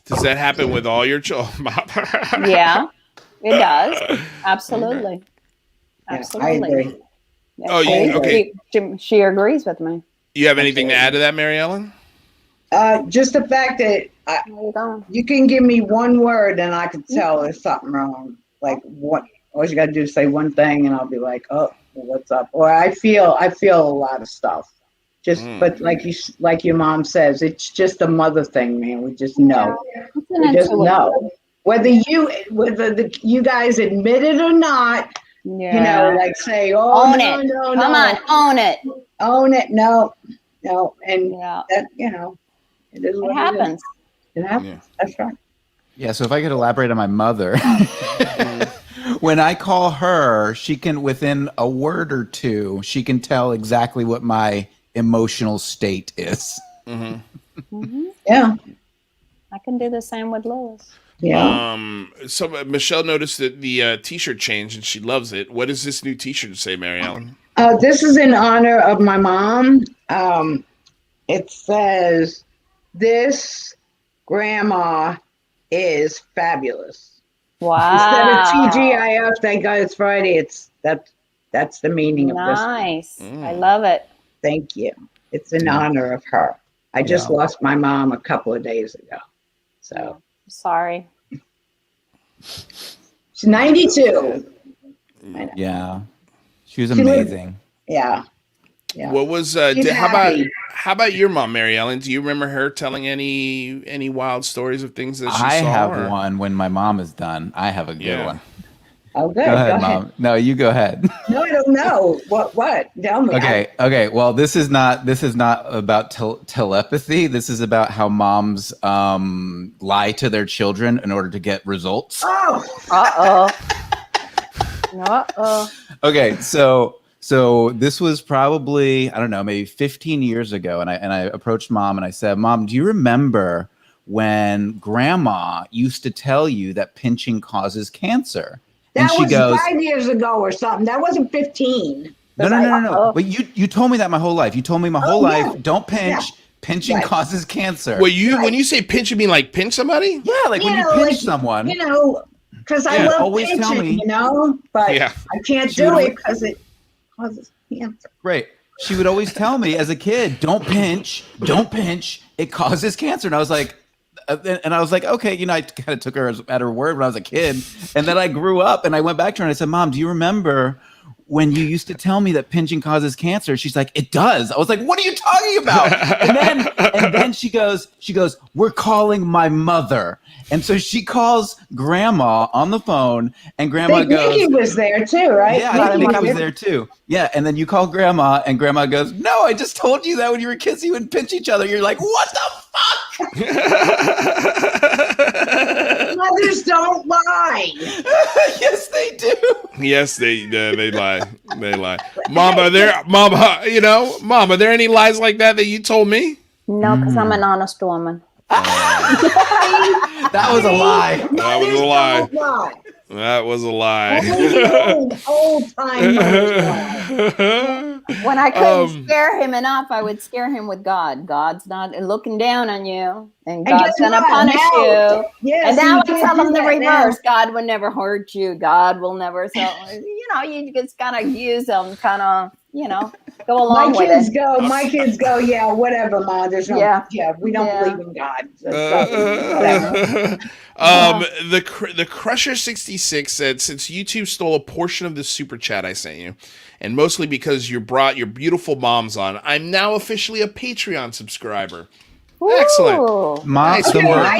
Does that happen with all your children? Yeah, it does. Absolutely. Absolutely. I agree. Okay. She agrees with me. You have anything to add to that, Mary Ellen? Just the fact that you can give me one word and I can tell there's something wrong. Like what? All you got to do is say one thing and I'll be like, oh, what's up? Or I feel a lot of stuff. But like your mom says, it's just a mother thing, man. We just know. We just know. Whether you guys admit it or not. Yeah. Like say, oh, own no, it. no, Come on, own it. Own it. No. And that, it is what it happens. It happens. Yeah. That's right. Yeah. So if I could elaborate on my mother, when I call her, she can, within a word or two, she can tell exactly what my emotional state is. Mm-hmm. Mm-hmm. Yeah. I can do the same with Lois. Yeah. So Michelle noticed that the T-shirt changed and she loves it. What does this new T-shirt say, Mary Ellen? This is in honor of my mom. It says, this grandma is fabulous. Wow. Instead of TGIF, thank God it's Friday. That's the meaning of this. Nice. I love it. Thank you. It's in honor of her. I just lost my mom a couple of days ago. So sorry. She's 92. Yeah. She was amazing. Yeah. What was how about your mom, Mary Ellen? Do you remember her telling any wild stories of things that she saw? I have one when my mom is done. I have a good one. Oh, good. Go ahead, Mom. No, you go ahead. No, I don't know. What? Tell me. Okay. Well, this is not about telepathy. This is about how moms lie to their children in order to get results. Oh. Okay, so this was probably, I don't know, maybe 15 years ago, and I approached Mom and I said, Mom, do you remember when Grandma used to tell you that pinching causes cancer? That was 5 years ago or something. That wasn't 15. No. But you told me that my whole life. You told me my whole life, don't pinch. Yeah. Pinching causes cancer. Well, when you say pinch, you mean like pinch somebody? Yeah, like when you pinch someone. Because I love pinching, but I can't do it because it causes cancer. Right. She would always tell me as a kid, don't pinch. It causes cancer. And I was like, okay, I kind of took her at her word when I was a kid. And then I grew up and I went back to her and I said, Mom, do you remember when you used to tell me that pinching causes cancer? She's like, it does. I was like, what are you talking about? And then she goes, we're calling my mother. And so she calls Grandma on the phone, and Grandma goes, Nikki was there too, right? Yeah, Nikki was there too. Yeah, and then you call Grandma, and Grandma goes, no, I just told you that when you were kids, you would pinch each other. You're like, what the fuck? Mothers don't lie. Yes, they do. Yes, they lie. They lie. Mom, are there any lies like that you told me? No, because I'm an honest woman. That was a lie. That was a lie. Old time. When I couldn't scare him enough, I would scare him with God. God's not looking down on you, and God's gonna punish you. Yes, and now I tell him the reverse. God will never hurt you. God will never. So you just gotta use them, go along with it. My kids go, yeah, whatever, Mom. There's no, we don't believe in God. The Crusher 66 said, since YouTube stole a portion of the super chat I sent you, and mostly because you brought your beautiful moms on, I'm now officially a Patreon subscriber. Ooh. Excellent. Mom, I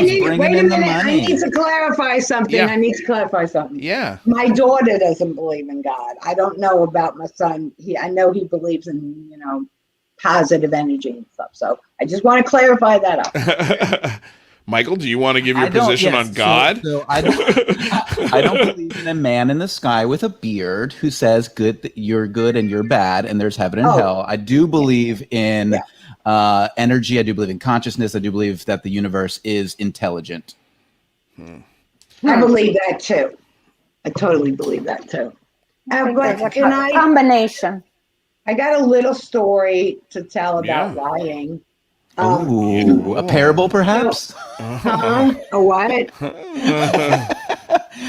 need to clarify something. Yeah. My daughter doesn't believe in God. I don't know about my son. I know he believes in, positive energy and stuff. So I just want to clarify that up. Michael, do you want to give your position on God? So I don't believe in a man in the sky with a beard who says you're good and you're bad and there's heaven and hell. I do believe in energy. I do believe in consciousness. I do believe that the universe is intelligent. I believe that too. I totally believe that too. Combination. I got a little story to tell about lying. A parable, perhaps? A what?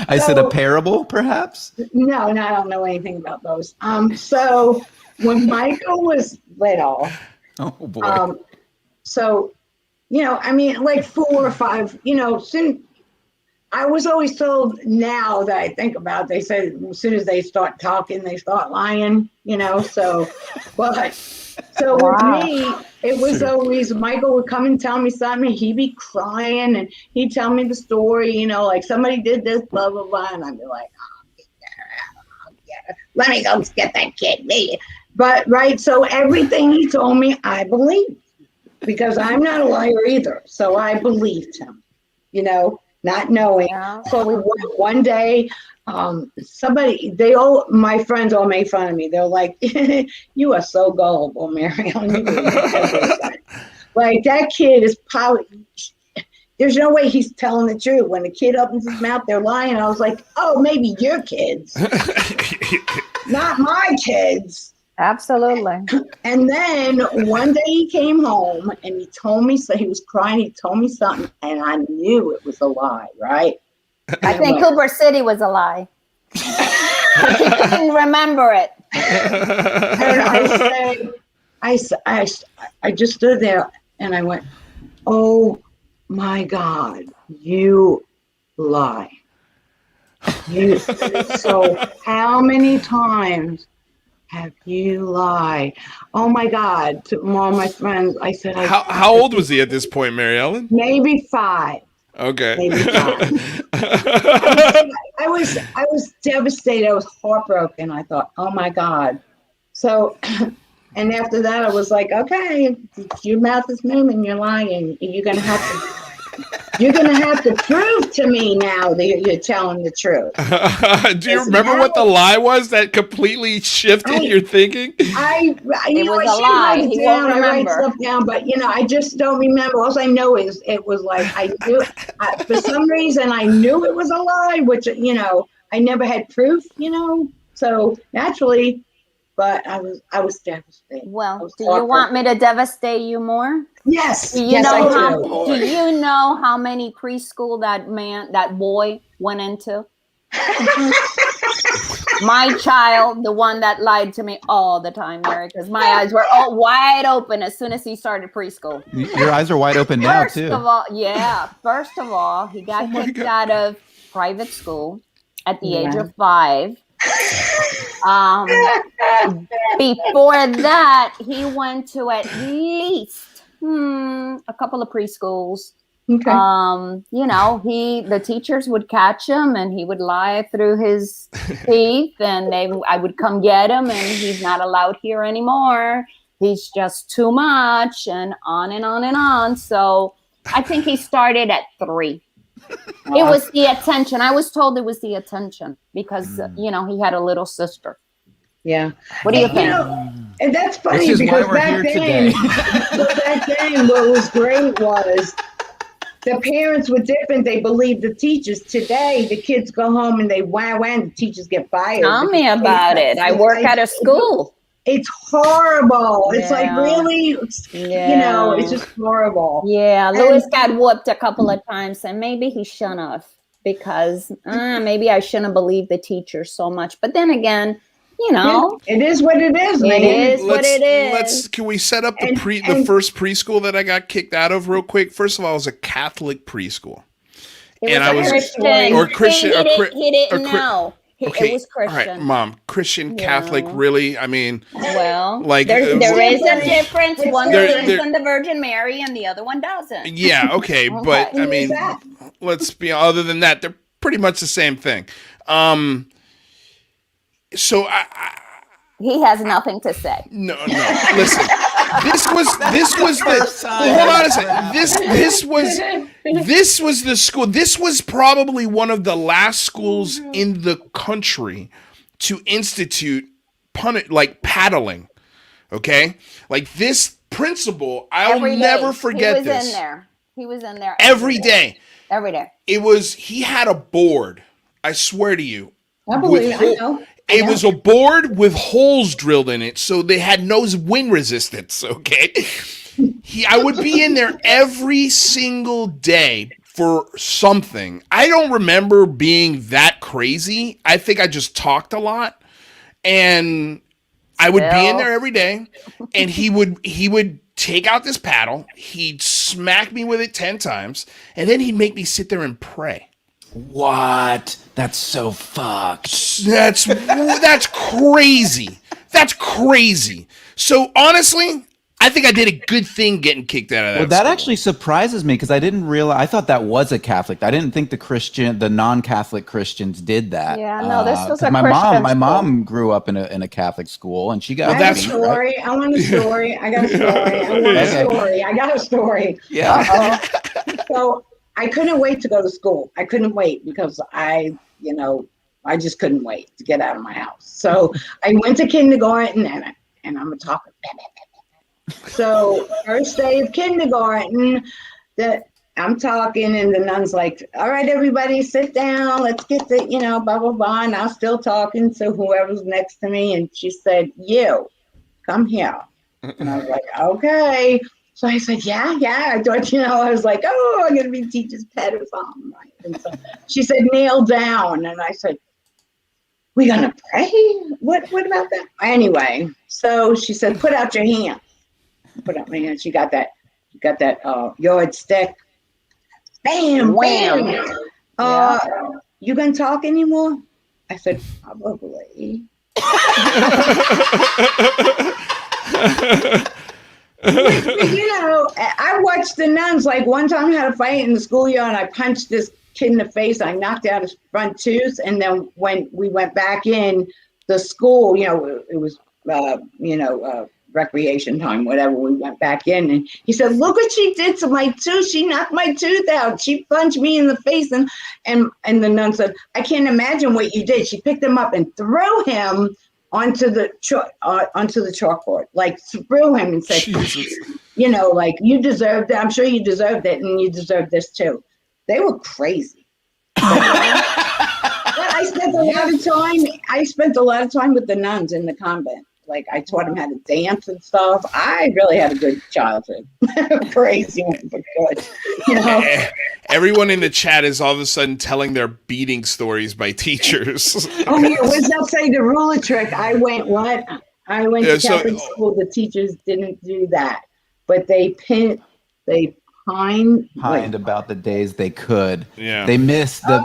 I said a parable, perhaps? No, I don't know anything about those. So when Michael was little, oh boy. Like 4 or 5, soon. I was always told, now that I think about it, they say as soon as they start talking, they start lying, so with me, it was always Michael would come and tell me something, he'd be crying and he'd tell me the story, like somebody did this, blah, blah, blah. And I'd be like, let me go get that kid. But so everything he told me, I believed because I'm not a liar either. So I believed him, not knowing. Yeah. So one day, my friends all made fun of me. They're like, you are so gullible, Mary. Like that kid is probably, there's no way he's telling the truth. When the kid opens his mouth, they're lying. I was like, oh, maybe your kids, not my kids. Absolutely. And then one day he came home and he told me, so he was crying, he told me something, and I knew it was a lie, right? I think Cooper City was a lie. But he couldn't remember it. And I just stood there and I went, oh my God, you lie. So how many times have you lied? Oh my God, to all my friends, I said. How old was he at this point, Mary Ellen? Maybe 5. Okay. Maybe 5. I was devastated. I was heartbroken. I thought, oh my God. So, and after that, I was like, okay, your mouth is moving, you're lying. You're gonna have to prove to me now that you're telling the truth. Do you remember what the lie was that completely shifted your thinking? It was a lie. He won't remember. I write stuff down, but I just don't remember. All I know is it was like I knew. For some reason, I knew it was a lie, which I never had proof. So naturally. But I was devastated. Well, do you want me to devastate you more? Yes. Do you know how many preschool that boy went into? My child, the one that lied to me all the time, Mary, because my eyes were all wide open as soon as he started preschool. Your eyes are wide open now, too. First of all, he got kicked out of private school at the age of 5. Before that, he went to at least a couple of preschools. Okay. The teachers would catch him and he would lie through his teeth, and I would come get him, and he's not allowed here anymore. He's just too much, and on and on and on. So I think he started at 3. It was the attention. I was told it was the attention because, he had a little sister. Yeah. What do you think? And that's funny because back then, what was great was the parents were different. They believed the teachers. Today, the kids go home and they wow, and the teachers get fired. Tell me about it. I work at a school. It's horrible. It's like really, it's just horrible. Yeah, Louis got whooped a couple of times, and maybe he shouldn't have, because maybe I shouldn't have believed the teacher so much. But then again, it is what it is, man. It is what it is. Can we set up the first preschool that I got kicked out of real quick? First of all, it was a Catholic preschool. I was Christian. Or Christian. He didn't know. Okay. It was Christian. All right, Mom. Christian, Catholic, really? I mean, like there is a difference. One believes in the Virgin Mary and the other one doesn't. Yeah, okay. But I mean, let's be, other than that, they're pretty much the same thing. So he has nothing to say. No. Listen, this was the hold on a second. This was the school. This was probably one of the last schools in the country to institute paddling. Okay, like this principal, I'll never forget this. He was in there every day. Every day. He had a board. I swear to you. I believe it. I know. It was a board with holes drilled in it, so they had no wind resistance, okay? I would be in there every single day for something. I don't remember being that crazy. I think I just talked a lot. And I would be in there every day, and he would take out this paddle, he'd smack me with it 10 times, and then he'd make me sit there and pray. What? That's so fucked. That's crazy. That's crazy. So honestly, I think I did a good thing getting kicked out of that. Well, that actually surprises me because I didn't realize. I thought that was a Catholic. I didn't think the non-Catholic Christians did that. Yeah, no, this was a my Christian My mom grew up in a Catholic school, and she got. I got a story. Right? I want a story. I got a story. Yeah. So I couldn't wait to go to school. I couldn't wait because I just couldn't wait to get out of my house. So I went to kindergarten, and I'm a talker. So first day of kindergarten, I'm talking, and the nun's like, all right, everybody sit down. Let's get the, blah, blah, blah. And I'm still talking to whoever's next to me. And she said, you. come here. And I was like, okay. So I said, yeah. I thought, I was like, oh, I'm going to be teacher's pet or something. Right? And so she said, kneel down. And I said, we going to pray? What about that? Anyway, so she said, put out your hand. Put out my hand. She got that yardstick. Bam, wham. You going to talk anymore? I said, probably. I watched the nuns. Like one time I had a fight in the schoolyard and I punched this kid in the face. I knocked out his front tooth. And then when we went back in the school, it was, recreation time, whatever, we went back in and he said, look what she did to my tooth. She knocked my tooth out. She punched me in the face. And the nun said, I can't imagine what you did. She picked him up and threw him onto the chalkboard, like threw him and said, like you deserved it. I'm sure you deserved it. And you deserve this too. They were crazy. But I spent a lot of time with the nuns in the convent. Like I taught them how to dance and stuff. I really had a good childhood. Crazy one, but good. Everyone in the chat is all of a sudden telling their beating stories by teachers. Oh yeah, what's that say? The ruler trick. I went to Catholic school. The teachers didn't do that, but they pined about the days they could. Yeah, they missed So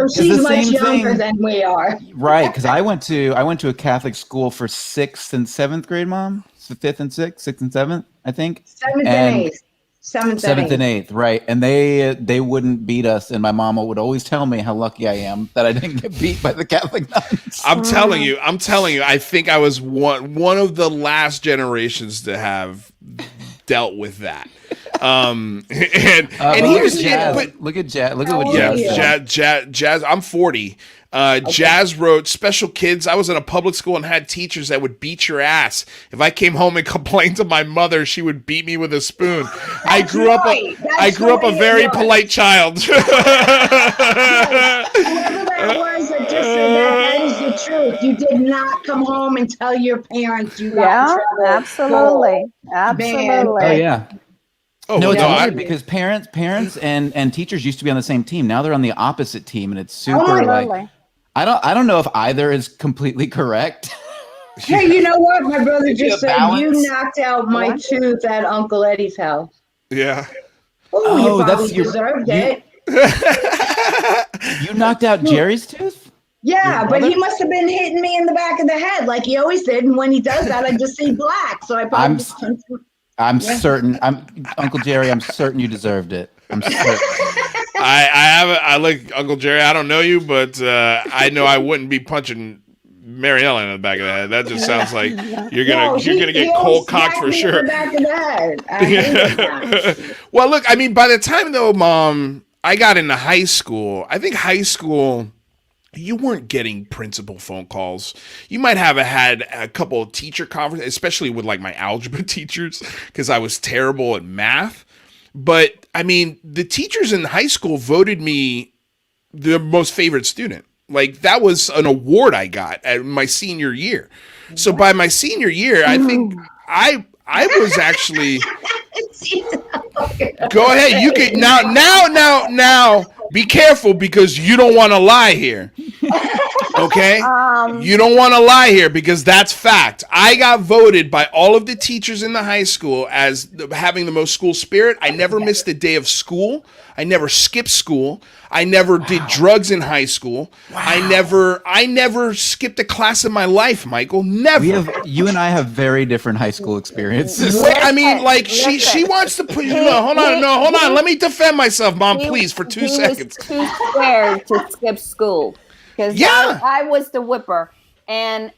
she's much younger than we are, right? Because I went to a Catholic school for 6th and 7th grade, Mom. So 5th and 6th, 6th and 7th, I think. 7th and 8th. 7th and 8th, right? And they wouldn't beat us, and my mama would always tell me how lucky I am that I didn't get beat by the Catholic nuns. I'm telling you. I think I was one of the last generations to have dealt with that. And here's look at Jazz. Look at what Jazz. I'm 40. Jazz wrote, special kids. I was in a public school and had teachers that would beat your ass. If I came home and complained to my mother, she would beat me with a spoon. I grew up a very polite child. Whoever that was that just said that is the truth. You did not come home and tell your parents you got in trouble. Absolutely. Oh yeah. No, it's weird because parents and teachers used to be on the same team. Now they're on the opposite team, and it's super I don't know if either is completely correct. Hey, you know what? My brother just said you knocked out my tooth at Uncle Eddie's house. Yeah. Oh, you probably deserved it. You knocked out Jerry's tooth? Yeah, but he must have been hitting me in the back of the head like he always did. And when he does that, I just see black. So I probably I'm certain. Uncle Jerry. I'm certain you deserved it. I'm certain. I like Uncle Jerry. I don't know you, but I know I wouldn't be punching Mary Ellen in the back of the head. That just sounds like you're gonna get cold cocked for sure. In the back of the head. I hate that. Well, look. I mean, by the time though, Mom, I got into high school. I think high school, you weren't getting principal phone calls. You might have had a couple of teacher conferences, especially with like my algebra teachers, because I was terrible at math. But I mean, the teachers in high school voted me the most favorite student. Like that was an award I got at my senior year. So by my senior year, I think I was actually. Go ahead. You can now. Be careful because you don't want to lie here. Okay? You don't want to lie here because that's fact. I got voted by all of the teachers in the high school as having the most school spirit. I never missed a day of school. I never skipped school. I never did drugs in high school. Wow. I never skipped a class in my life, Michael. Never. You and I have very different high school experiences. I mean, like she wants to put. Hold on. Let me defend myself, Mom, please, for 2 seconds. He was too scared to skip school because I was the whipper. And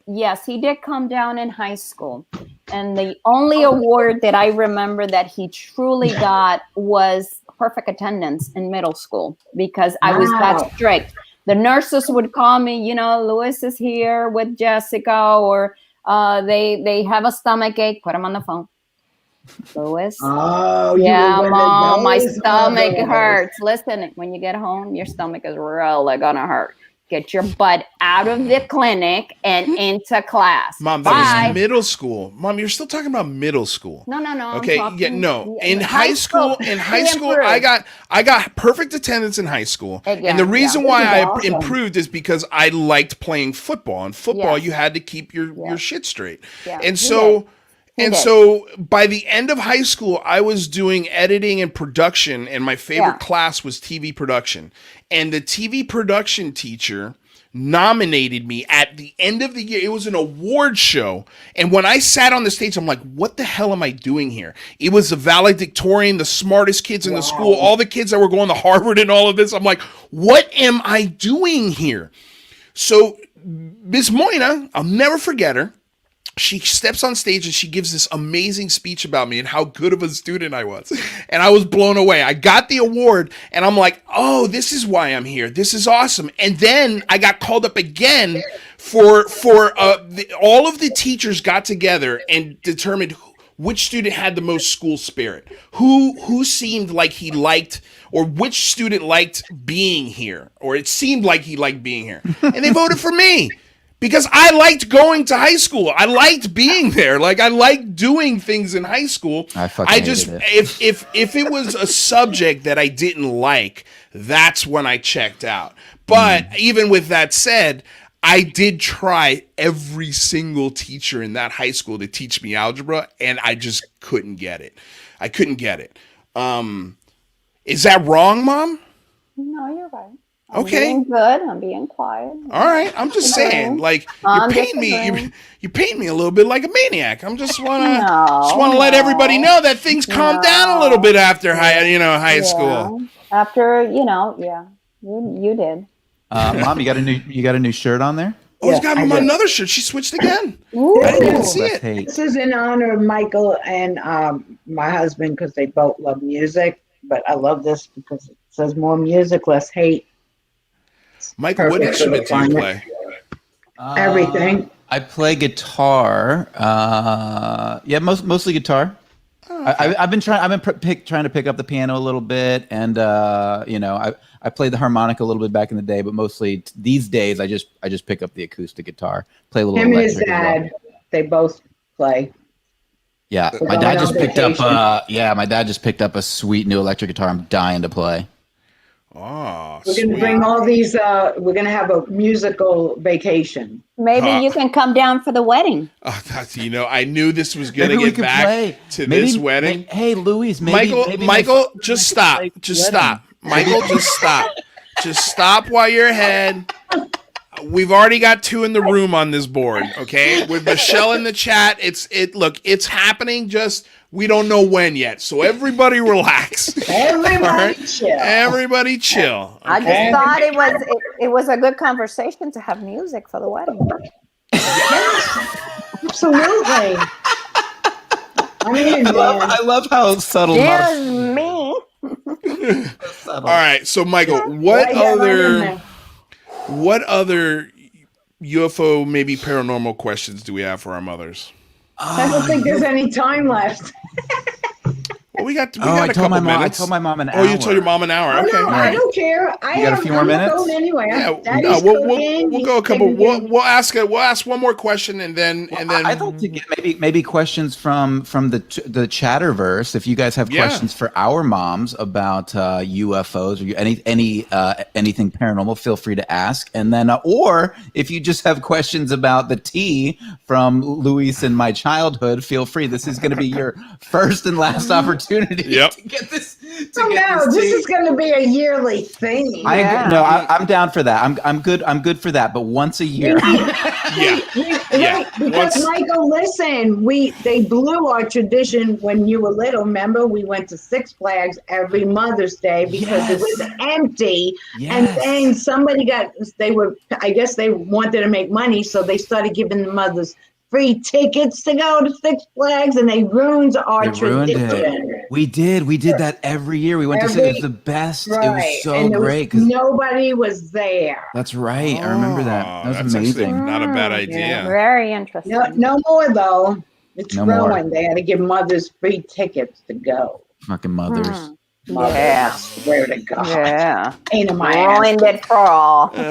yes, he did come down in high school. And the only award that I remember that he truly got was perfect attendance in middle school because I was that strict. The nurses would call me, Louis is here with Jessica, or they have a stomach ache. Put him on the phone. Louis. Oh, yeah, Mom, my stomach hurts. Listen, when you get home, your stomach is really gonna hurt. Get your butt out of the clinic and into class. Mom, that was middle school. Mom, you're still talking about middle school. No. Okay, In high school, I got perfect attendance in high school. And the reason why I improved is because I liked playing football. And football, you had to keep your shit straight. Yeah. And so by the end of high school, I was doing editing and production, and my favorite class was TV production. And the TV production teacher nominated me at the end of the year. It was an award show. And when I sat on the stage, I'm like, what the hell am I doing here? It was the valedictorian, the smartest kids in the school, all the kids that were going to Harvard and all of this. I'm like, what am I doing here? So Miss Moina, I'll never forget her. She steps on stage and she gives this amazing speech about me and how good of a student I was. And I was blown away. I got the award and I'm like, oh, this is why I'm here. This is awesome. And then I got called up again for all of the teachers got together and determined which student had the most school spirit, who seemed like he liked, or which student liked being here, or it seemed like he liked being here. And they voted for me. Because I liked going to high school. I liked being there. Like, I liked doing things in high school. I just, if it was a subject that I didn't like, that's when I checked out. But even with that said, I did try every single teacher in that high school to teach me algebra, and I just couldn't get it. I couldn't get it. Is that wrong, Mom? No, you're right. I'm being good. I'm being quiet. All right. I'm just saying, like, you're painting me a little bit like a maniac. I'm just wanna let everybody know that things calm down a little bit after high school. After, you did. Mom, you got a new shirt on there? Oh, he's got another shirt. She switched again. I didn't even see it. This is in honor of Michael and my husband, because they both love music. But I love this because it says more music, less hate. Michael, what instrument do you play? Everything. I play guitar. Mostly guitar. Oh, okay. I've been trying to pick up the piano a little bit, and I played the harmonica a little bit back in the day, but mostly these days I just pick up the acoustic guitar, play a little. Him and his dad, they both play. Yeah, my dad just picked up. My dad just picked up a sweet new electric guitar. I'm dying to play. Oh, we're going to bring all these. We're going to have a musical vacation. Maybe you can come down for the wedding. I knew this was going to get back to this wedding. Hey, Louise, Michael, just stop. Just stop. Michael, just stop. Just stop while you're ahead. We've already got 2 in the room on this board, okay? With Michelle in the chat, it's happening. Just we don't know when yet. So everybody relax. Everybody chill. Okay? I just thought it was a good conversation to have music for the wedding. Yes, absolutely. I love how subtle. Here's me. All right, so Michael, what other UFO, maybe paranormal questions do we have for our mothers? I don't think there's any time left. Well, we got a couple minutes. I told my mom an hour. Oh, you told your mom an hour. Okay. No, I don't care. You got a few more minutes? Anyway. Yeah, we'll go a couple. We'll ask one more question, and then I'd like to get maybe questions from the chatterverse. If you guys have questions for our moms about UFOs or anything paranormal, feel free to ask. And then, or if you just have questions about the tea from Luis and my childhood, feel free. This is going to be your first and last opportunity to get this. This is going to be a yearly thing. I'm down for that. I'm good for that. But once a year. Because Michael, listen, they blew our tradition when you were little. Remember, we went to Six Flags every Mother's Day because it was empty. Yes. And then somebody I guess they wanted to make money, so they started giving the mothers free tickets to go to Six Flags, and they ruined our tradition. We did that every year. We went to Six. It was the best. Right. It was so great. Nobody was there. That's right. I remember that. That was amazing. Not a bad idea. Yeah, very interesting. No more though. It's ruined. They had to give mothers free tickets to go. Fucking mothers. Mother, I swear to God. Yeah. Pain in my ruined it for all. So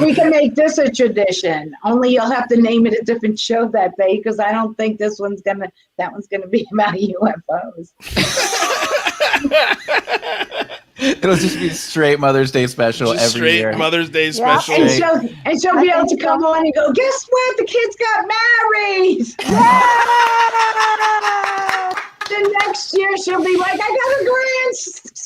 we can make this a tradition. Only you'll have to name it a different show that day, because I don't think that one's gonna be about UFOs. It'll just be straight Mother's Day special just every year. Straight Mother's Day special. And she'll be able to come on and go, guess what? The kids got married. The next year she'll be like, I got a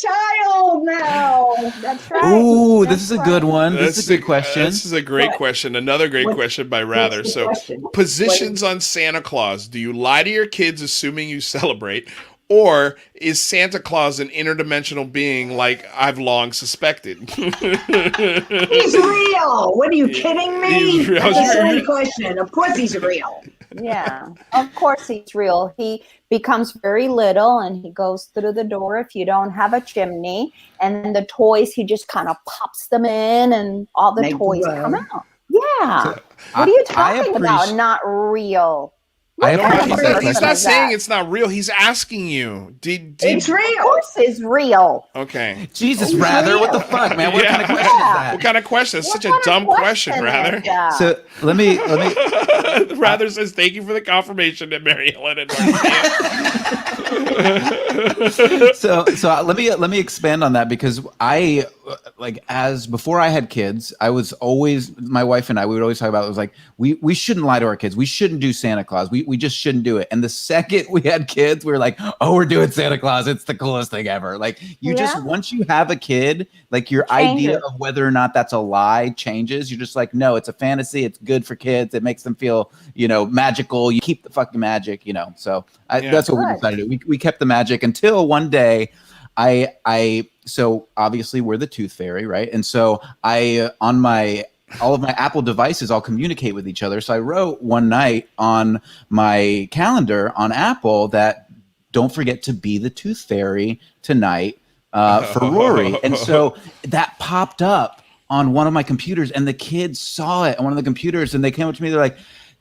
grandchild now. That's right. Ooh, this is a good one. This is a good question. This is a great question. Another great question by Rather. So, positions on Santa Claus. Do you lie to your kids assuming you celebrate? Or is Santa Claus an interdimensional being like I've long suspected? He's real. What are you kidding me? That's a silly question. Of course he's real. Yeah, of course he's real. He becomes very little and he goes through the door if you don't have a chimney. And then the toys, he just kind of pops them in and all the toys come out. Yeah. So, what are you talking about? Not real. He's not saying it's not real. He's asking you. It's real. Of course it's real. Okay. Jesus, Rather, what the fuck, man? What kind of question is that? What kind of question? It's such a dumb question, Rather. So let me. Rather says, thank you for the confirmation that Mary Ellen and So let me expand on that, because I before I had kids, I was always, my wife and I, we would always talk about it, was like, we shouldn't lie to our kids. We shouldn't do Santa Claus. We just shouldn't do it. And the second we had kids, we were like, oh, we're doing Santa Claus. It's the coolest thing ever. Like just, once you have a kid, like your idea of whether or not that's a lie changes. You're just like, no, it's a fantasy. It's good for kids. It makes them feel, magical. You keep the fucking magic, So that's what we decided to do. We kept the magic until one day so obviously we're the Tooth Fairy, right? And so all of my Apple devices all communicate with each other. So I wrote one night on my calendar on Apple that don't forget to be the Tooth Fairy tonight for Rory. And so that popped up on one of my computers, and the kids saw it on one of the computers, and they came up to me. They're like,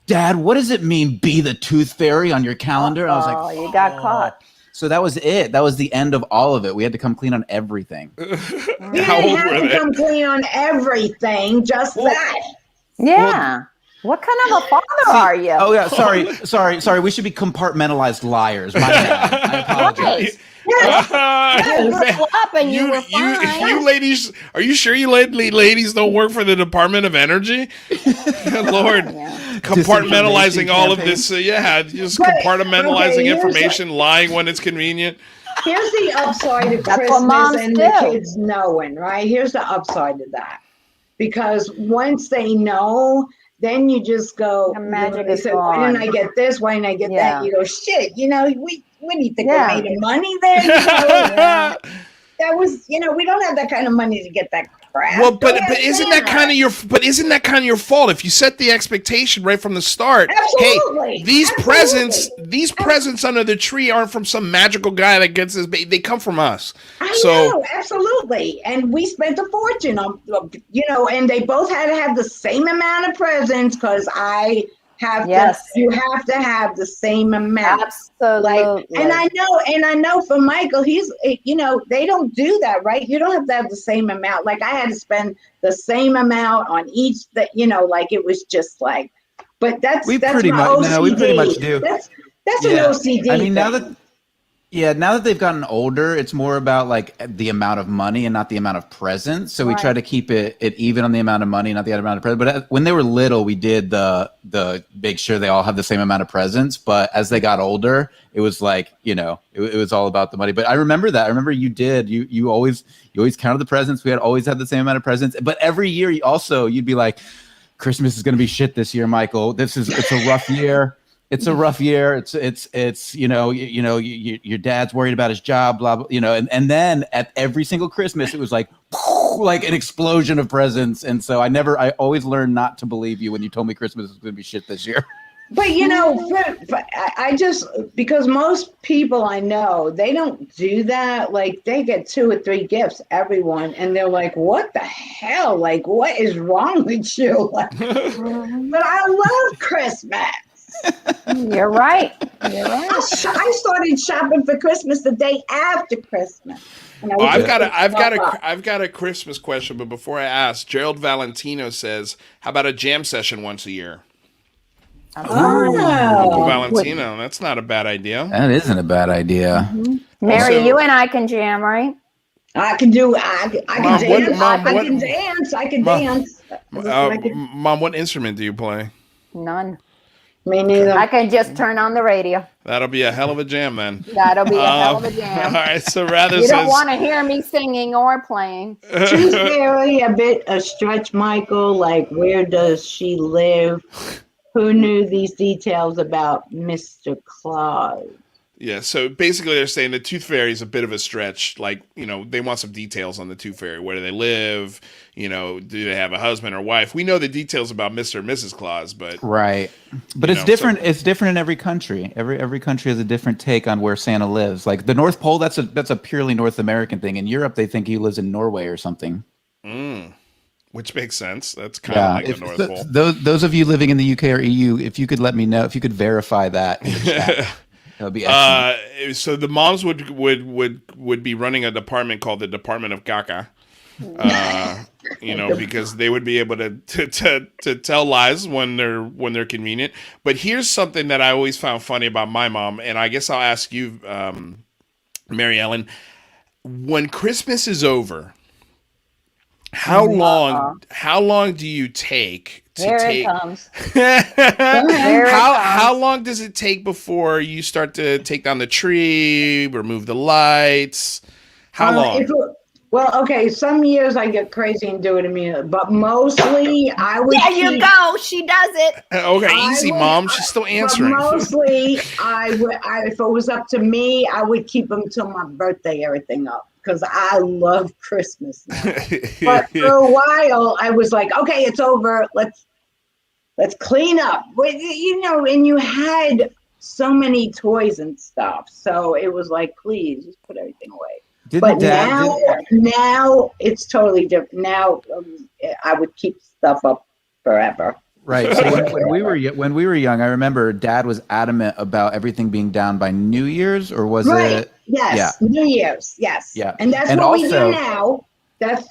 Dad, what does it mean, be the Tooth Fairy on your calendar? I was like, you got caught. So that was it. That was the end of all of it. We had to come clean on everything. We didn't have to come clean on everything, just that. Yeah. What kind of a father are you? Oh, yeah. Sorry. We should be compartmentalized liars. My bad. I apologize. You ladies, are you sure you ladies don't work for the Department of Energy? Lord, compartmentalizing all of this. Just compartmentalizing information, lying when it's convenient. Here's the upside of Christmas and the kids knowing, right? Here's the upside of that. Because once they know, then you just go, the magic is gone. Why didn't I get this? Why didn't I get that? You go, shit, what do you think we made of money then? That was, we don't have that kind of money to get that crap. Well, but isn't that kind of your fault if you set the expectation right from the start? Absolutely. Hey, these presents under the tree aren't from some magical guy that gets us. They come from us. I know, absolutely. And we spent a fortune on, and they both had to have the same amount of presents because you have to have the same amount. Absolutely. And I know for Michael, he's, they don't do that, right? You don't have to have the same amount. Like I had to spend the same amount on each it was just like, but that's pretty much do. That's an OCD. I mean, now that they've gotten older, it's more about like the amount of money and not the amount of presents. So we try to keep it even on the amount of money, not the amount of presents. But when they were little, we did the make sure they all have the same amount of presents. But as they got older, it was like, it was all about the money. But I remember that. I remember you did. You always counted the presents. We always had the same amount of presents. But every year, you'd be like, Christmas is going to be shit this year, Michael. It's a rough year. It's a rough year. It's your dad's worried about his job, blah blah. And then at every single Christmas, it was like an explosion of presents. And so I always learned not to believe you when you told me Christmas was going to be shit this year. But I just, because most people I know, they don't do that. Like they get 2 or 3 gifts, everyone, and they're like, "What the hell? Like, what is wrong with you?" But I love Christmas. You're right. You're right. I started shopping for Christmas the day after Christmas. I've got a Christmas question, but before I ask, Gerald Valentino says, "How about a jam session once a year?" Oh, Valentino, that's not a bad idea. That isn't a bad idea. Mm-hmm. Mary, you and I can jam, right? I can dance. I can dance. Mom, what instrument do you play? None. Me neither. I can just turn on the radio. That'll be a hell of a jam, then. That'll be a hell of a jam. All right, so rather you don't want to hear me singing or playing. She's very a bit a stretch, Michael. Like, where does she live? Who knew these details about Mr. Claus? Yeah, so basically they're saying the Tooth Fairy is a bit of a stretch. Like, they want some details on the Tooth Fairy. Where do they live? Do they have a husband or wife? We know the details about Mr. and Mrs. Claus, but... Right. But it's different. It's different in every country. Every country has a different take on where Santa lives. Like the North Pole, that's a purely North American thing. In Europe, they think he lives in Norway or something. Which makes sense. That's kind of like the North Pole. Those of you living in the UK or EU, if you could let me know, if you could verify that. That would be excellent. So the moms would be running a department called the Department of Caca, because they would be able to tell lies when they're convenient. But here's something that I always found funny about my mom, and I guess I'll ask you, Mary Ellen, when Christmas is over, how long do you take? It comes. How long does it take before you start to take down the tree, remove the lights? How long? Some years I get crazy and do it immediately, but mostly I would. There you go. She does it. Okay, easy, Mom. She's still answering. Mostly, if it was up to me, I would keep them till my birthday, everything up. Because I love Christmas now. But for a while, I was like, okay, it's over. Let's clean up. And you had so many toys and stuff. So it was like, please, just put everything away. Now it's totally different. Now I would keep stuff up forever. Right. So when we were young, I remember Dad was adamant about everything being down by New Year's, or was it? Yes. Yeah. New Year's. Yes. Yeah. And that's what we do now. But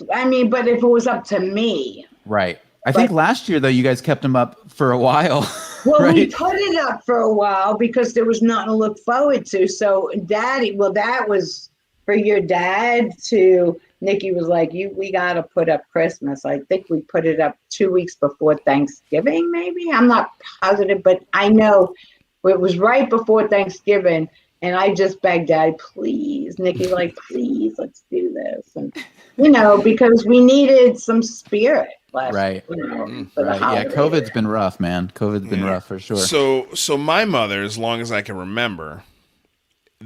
if it was up to me. Right. I think last year though, you guys kept them up for a while. Well, right? We put it up for a while because there was nothing to look forward to. So that was for your dad to. Nikki was like, we got to put up Christmas. I think we put it up 2 weeks before Thanksgiving, maybe. I'm not positive, but I know it was right before Thanksgiving. And I just begged Dad, please. Nikki, please, let's do this. And, because we needed some spirit last right. For the Yeah, COVID's been rough, man. COVID's been rough for sure. So my mother, as long as I can remember,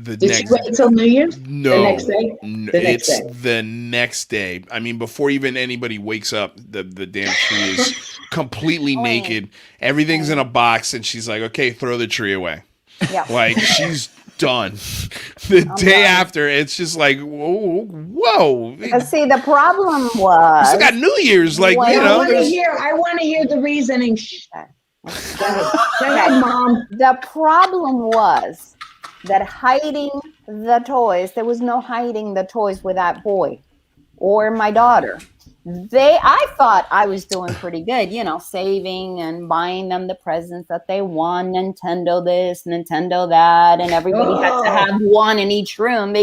Did you wait until New Year's? No, the next day? The next day. I mean, before even anybody wakes up, the damn tree is completely naked. Everything's in a box, and she's like, "Okay, throw the tree away." Yeah, like she's done. The day after, it's just like, whoa. See, the problem was we still got New Year's, I want to hear the reasoning. Go ahead, Mom. The problem was that hiding the toys, there was no hiding the toys with that boy or my daughter. I thought I was doing pretty good, saving and buying them the presents that they want, Nintendo this, Nintendo that, and everybody had to have one in each room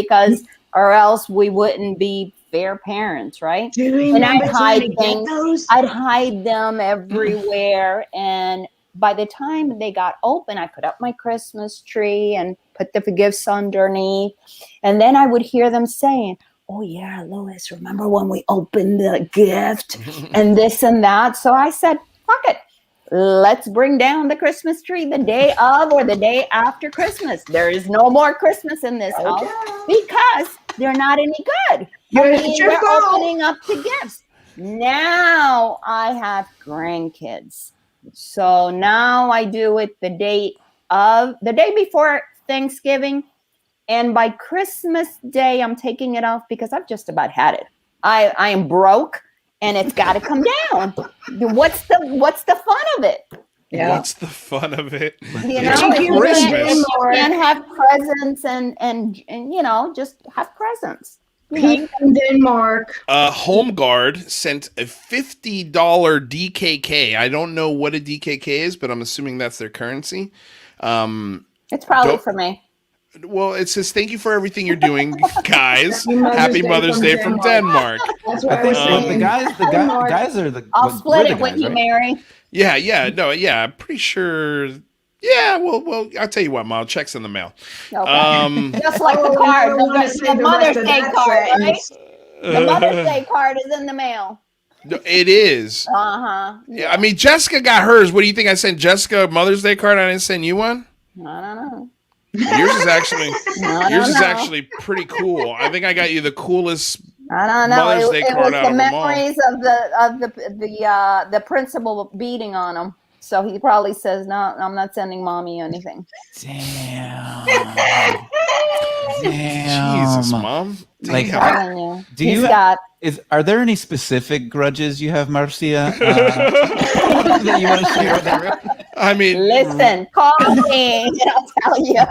or else we wouldn't be fair parents, right? And I'd hide things. I'd hide them everywhere, and by the time they got open, I put up my Christmas tree and put the gifts underneath. And then I would hear them saying, "Oh yeah, Lois, remember when we opened the gift and this and that?" So I said, fuck it. Let's bring down the Christmas tree the day of or the day after Christmas. There is no more Christmas in this house because they're not any good. They're opening up the gifts. Now I have grandkids. So now I do it the day before Thanksgiving. And by Christmas Day, I'm taking it off because I've just about had it. I am broke and it's got to come down. What's the fun of it? Yeah. What's the fun of it? You know, you can't have presents and you know, just have presents. Pete from Denmark. Home Guard sent a $50 DKK. I don't know what a DKK is, but I'm assuming that's their currency. It's probably for me. Well, it says thank you for everything you're doing, guys. Happy Mother's Day from Denmark. That's what I was saying. The guys are the. I'll split it with you, Mary. Yeah, no, yeah. I'm pretty sure. Yeah, well, I'll tell you what, Mom. Check's in the mail. Okay. Just like the card, the Mother's Day card, right? The Mother's Day card is in the mail. It is. Yeah, I mean, Jessica got hers. What do you think? I sent Jessica a Mother's Day card. I didn't send you one. I don't know. Yours is actually pretty cool. I think I got you the coolest. I don't know. Mother's Day card was out the of them all. memories of the principal beating on him. So he probably says, "No, I'm not sending mommy anything." Damn. Jesus, Mom. Like, are there any specific grudges you have, Marcia, that you want to share with everyone? I mean, listen, call me and I'll tell you.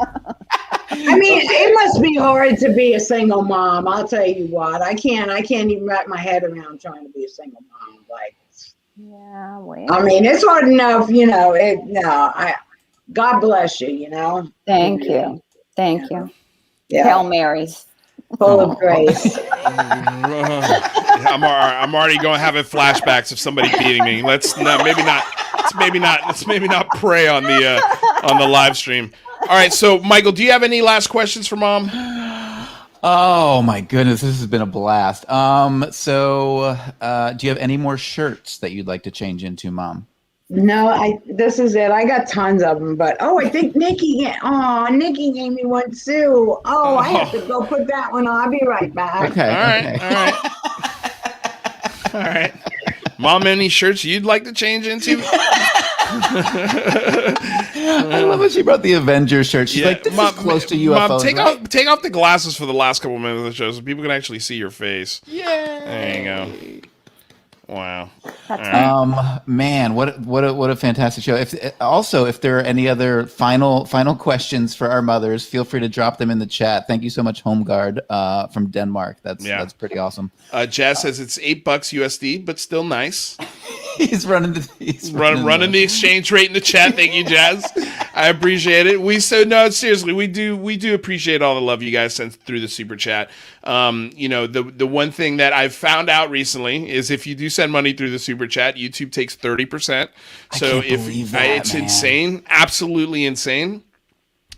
I mean, it must be hard to be a single mom. I'll tell you what. I can't even wrap my head around trying to be a single mom. Like, yeah, well. I mean, it's hard enough, you know. God bless you, you know. Thank you. Yeah. Hail Marys. Full of grace. I'm already going to have flashbacks of somebody beating me. Let's maybe not pray on the live stream. All right, so Michael, do you have any last questions for Mom? Oh my goodness, this has been a blast. So do you have any more shirts that you'd like to change into, Mom? No, this is it. I got tons of them, but I think Nikki gave me one too. I have to go put that one on. I'll be right back. Okay. All right. Mom, any shirts you'd like to change into? I love that she brought the Avengers shirt. She's like, this is close to UFOs. Mom, take off the glasses for the last couple minutes of the show so people can actually see your face. Yeah. There you go. Wow. Man, what a fantastic show. If there are any other final questions for our mothers, feel free to drop them in the chat. Thank you so much, Home Guard from Denmark. That's pretty awesome. Jazz says it's $8 USD, but still nice. He's running the exchange rate in the chat. Thank you, Jazz. I appreciate it. Seriously, we do appreciate all the love you guys send through the super chat. You know, the one thing that I've found out recently is if you do send money through the super chat, YouTube takes 30%. So it's insane, absolutely insane.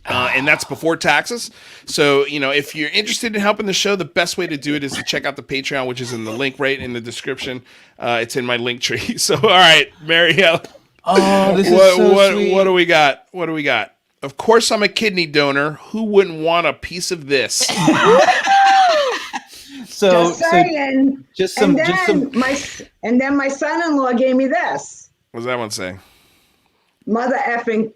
And that's before taxes. So, you know, if you're interested in helping the show, the best way to do it is to check out the Patreon, which is in the link right in the description. It's in my Linktree. So, all right, Marielle. Oh, this is so sweet. What do we got? Of course, I'm a kidney donor. Who wouldn't want a piece of this? Just saying. And then my son-in-law gave me this. What's that one say? Mother effing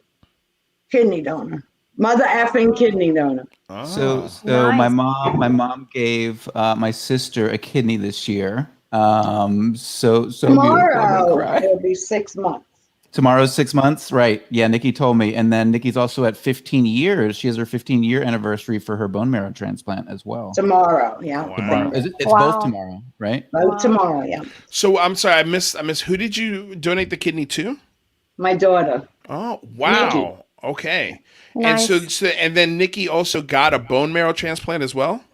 kidney donor. Mother effing kidney donor. Oh. So nice. my mom gave my sister a kidney this year. So tomorrow it'll be 6 months. Tomorrow's 6 months, right? Yeah, Nikki told me, and then Nikki's also at 15 years. She has her 15-year anniversary for her bone marrow transplant as well. Tomorrow, yeah. Wow. Tomorrow. It's both tomorrow, right? Both tomorrow, yeah. So I'm sorry, I missed. Who did you donate the kidney to? My daughter. Oh wow. Nikki. Okay. Nice. And then Nikki also got a bone marrow transplant as well?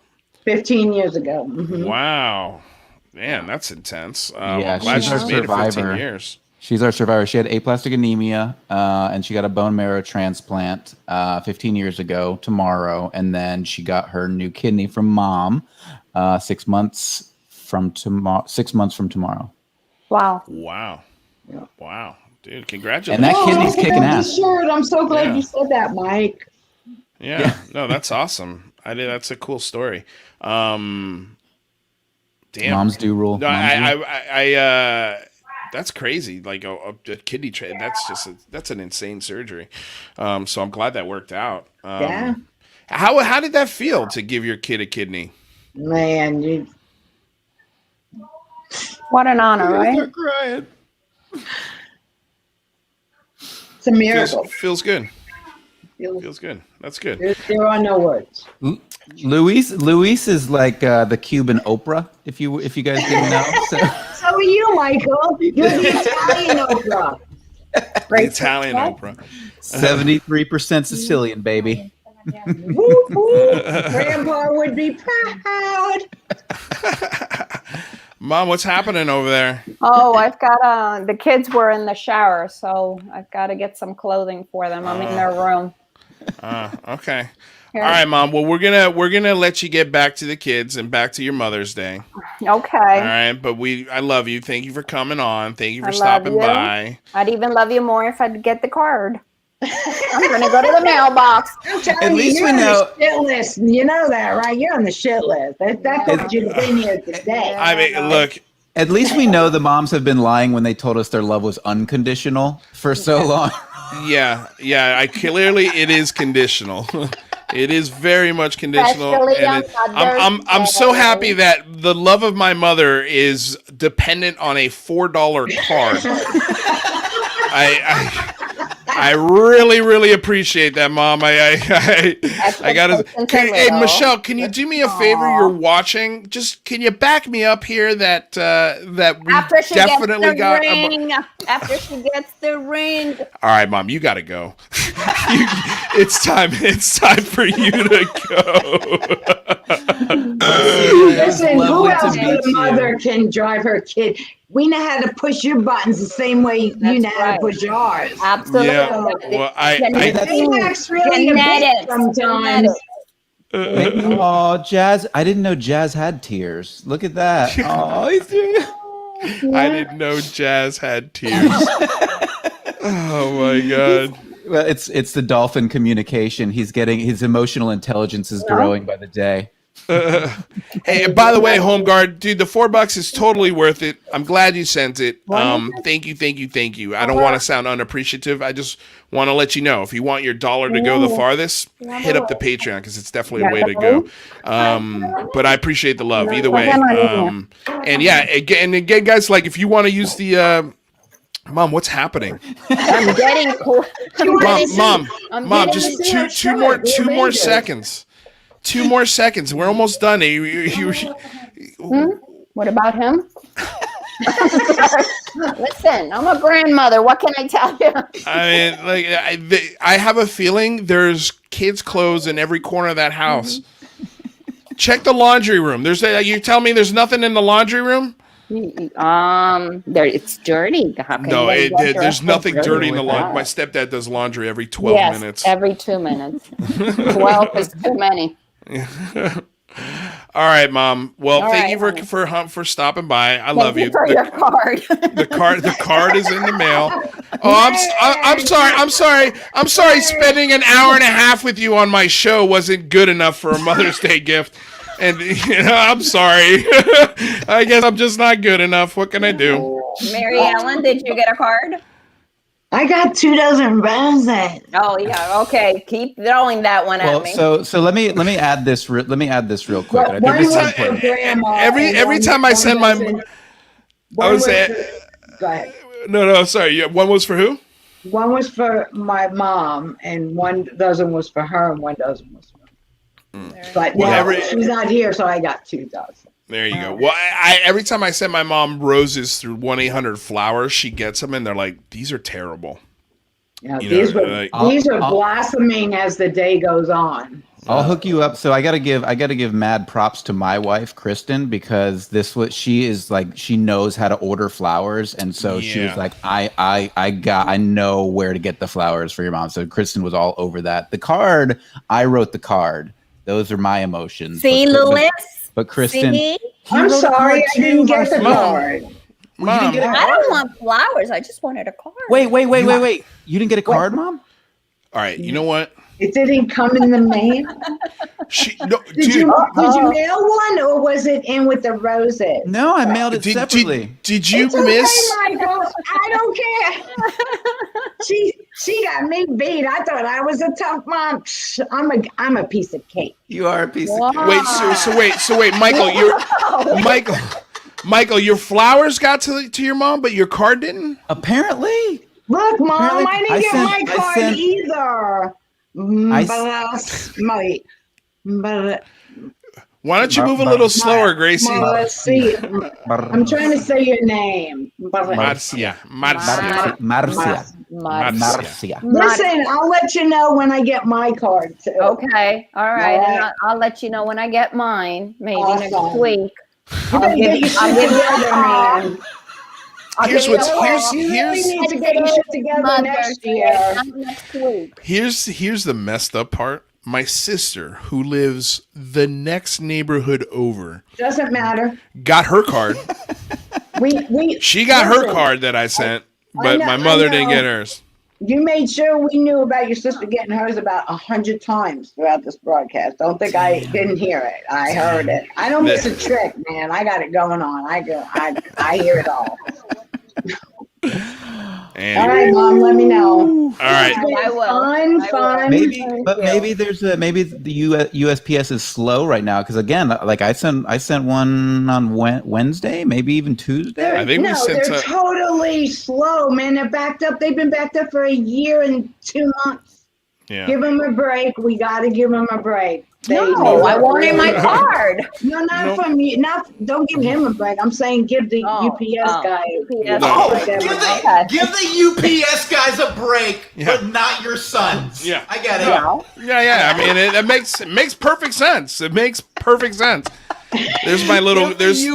15 years ago. Mm-hmm. Wow. Man, that's intense. Yeah, she's our survivor. 15 years. She's our survivor. She had aplastic anemia, and she got a bone marrow transplant 15 years ago tomorrow, and then she got her new kidney from Mom 6 months from tomorrow. 6 months from tomorrow. Wow. Yeah. Wow. Dude, congratulations. And that kidney's kicking ass. Shirt. I'm so glad you said that, Mike. Yeah. No, that's awesome. That's a cool story. Damn. Moms do rule. No, that's crazy. Like a kidney that's an insane surgery. So I'm glad that worked out. Yeah. How did that feel to give your kid a kidney? Man, what an honor, right? Start crying. It's a miracle. Feels good. Feels good. That's good. There are no words. Luis is like the Cuban Oprah, if you guys didn't know. So are you, Michael. You're the Italian Oprah. The Italian Oprah. 73% Sicilian, baby. Woo, woo. Grandpa would be proud. Mom, what's happening over there? Oh, I've got the kids were in the shower, so I've got to get some clothing for them. I'm in their room. Okay. All right, Mom. Well, we're gonna let you get back to the kids and back to your Mother's Day. Okay. All right, but I love you. Thank you for coming on. Thank you for stopping by. I'd even love you more if I'd get the card. I'm gonna go to the mailbox. At least we know. On the shit list. You know that, right? You're on the shit list. That's what you've been here today. I mean, look. At least we know the moms have been lying when they told us their love was unconditional for so long. Yeah. It is conditional. It is very much conditional. And I'm so happy that the love of my mother is dependent on a $4 card. I really, really appreciate that, Mom. I gotta. Hey, Michelle, can you do me a favor? You're watching. Just can you back me up here that we definitely got. After she gets the ring. All right, Mom, you gotta go. It's time. It's time for you to go. Listen, who else but a mother can drive her kid? We know how to push your buttons the same way you know how to push yours. Absolutely. Yeah. Well, that's really a bit sometimes. Oh, Jazz! I didn't know Jazz had tears. Look at that. Oh, he's doing. I didn't know Jazz had tears. Oh my God. Well, it's the dolphin communication. He's getting his emotional intelligence is growing by the day. Hey, by the way, Home Guard, dude, the $4 is totally worth it. I'm glad you sent it. Thank you. I don't want to sound unappreciative. I just want to let you know if you want your dollar to go the farthest, hit up the Patreon because it's definitely a way to go. But I appreciate the love either way. And yeah, again, guys, like if you want to use the Mom, what's happening? I'm getting cool. Mom, just two more seconds. 2 more seconds. We're almost done. What about him? Listen, I'm a grandmother. What can I tell you? I mean, like, I have a feeling there's kids' clothes in every corner of that house. Check the laundry room. You tell me there's nothing in the laundry room? It's dirty. No, there's nothing dirty in the laundry. My stepdad does laundry every 12 minutes. Every 2 minutes. 12 is too many. All right, Mom. Well, thank you for stopping by. I love you. For your card. The card is in the mail. Oh, I'm sorry. Spending an hour and a half with you on my show wasn't good enough for a Mother's Day gift. And I'm sorry. I guess I'm just not good enough. What can I do? Mary Ellen, did you get a card? I got 2 dozen roses. Oh yeah, okay. Keep throwing that one at me. So let me add this. Let me add this real quick. Every time I send my, I would say. Go ahead. No, sorry. Yeah, one was for who? One was for my mom, and 1 dozen was for her, and 1 dozen was for me. But she's not here, so I got 2 dozen. There you go. Well, every time I send my mom roses through 1-800-FLOWERS, she gets them, and they're like, "These are terrible." Yeah, these are blossoming as the day goes on. I'll hook you up. So I gotta give mad props to my wife, Kristen, because she knows how to order flowers, and so she was like, I know where to get the flowers for your mom. So Kristen was all over that. The card, I wrote the card. Those are my emotions. See, Louis. But Kristen, I'm sorry, I didn't get the card. Mom, I don't want flowers. I just wanted a card. Wait. You didn't get a card, Mom? All right, you know what? It didn't come in the mail. Did you mail one, or was it in with the roses? No, I mailed it separately. Did you miss? Michael. I don't care. She got me beat. I thought I was a tough mom. I'm a piece of cake. You are a piece of cake. Wait, so wait, Michael, Michael, your flowers got to your mom, but your card didn't? Apparently. Look, Mom, I didn't get my card either. Why don't you move a little slower, Gracie? Let's see. I'm trying to say your name. Marcia. Listen, I'll let you know when I get my card too. Okay, all right, and I'll let you know when I get mine. Maybe next week. Here's the messed up part. My sister, who lives the next neighborhood over, doesn't matter, got her card. She got her card that I sent, but my mother didn't get hers. You made sure we knew about your sister getting hers about 100 times throughout this broadcast. Don't think I didn't hear it. I heard it. I don't miss a trick, man. I got it going on. I hear it all. All right, Mom. Let me know. All right, I will. Fun. Maybe the USPS is slow right now because again, like I sent one on Wednesday, maybe even Tuesday. I think they're totally slow, man. They're backed up. They've been backed up for a year and 2 months. Yeah. Give them a break. We got to give them a break. No, I wanted my card. No, not from you. Don't give him a break. I'm saying give the UPS guy. Give the UPS guys a break, but not your sons. Yeah, I get it. Yeah. I mean, it makes perfect sense. It makes perfect sense. There's my little there's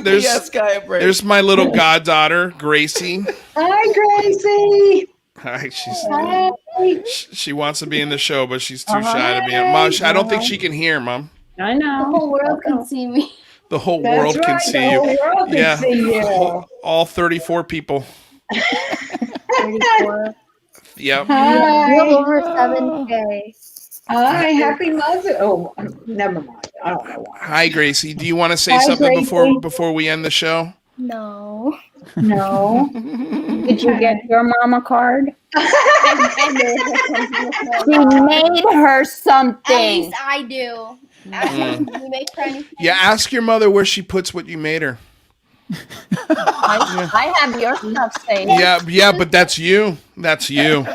my little goddaughter, Gracie. Hi, Gracie. Hi, she wants to be in the show, but she's too shy to be on. Mom, I don't think she can hear, Mom. I know. The whole world can see me. The whole world can see you. Yeah. See you. All 34 people. 34. Yep. Hi. Over 7K. Hi, happy Mother. Oh, never mind. I don't know why. Hi, Gracie. Do you want to say something before we end the show? No. Did you get your mama card? She made her something. At least I do. You make her anything. Yeah, ask your mother where she puts what you made her. I have your stuff saved. Yeah, but that's you. That's you.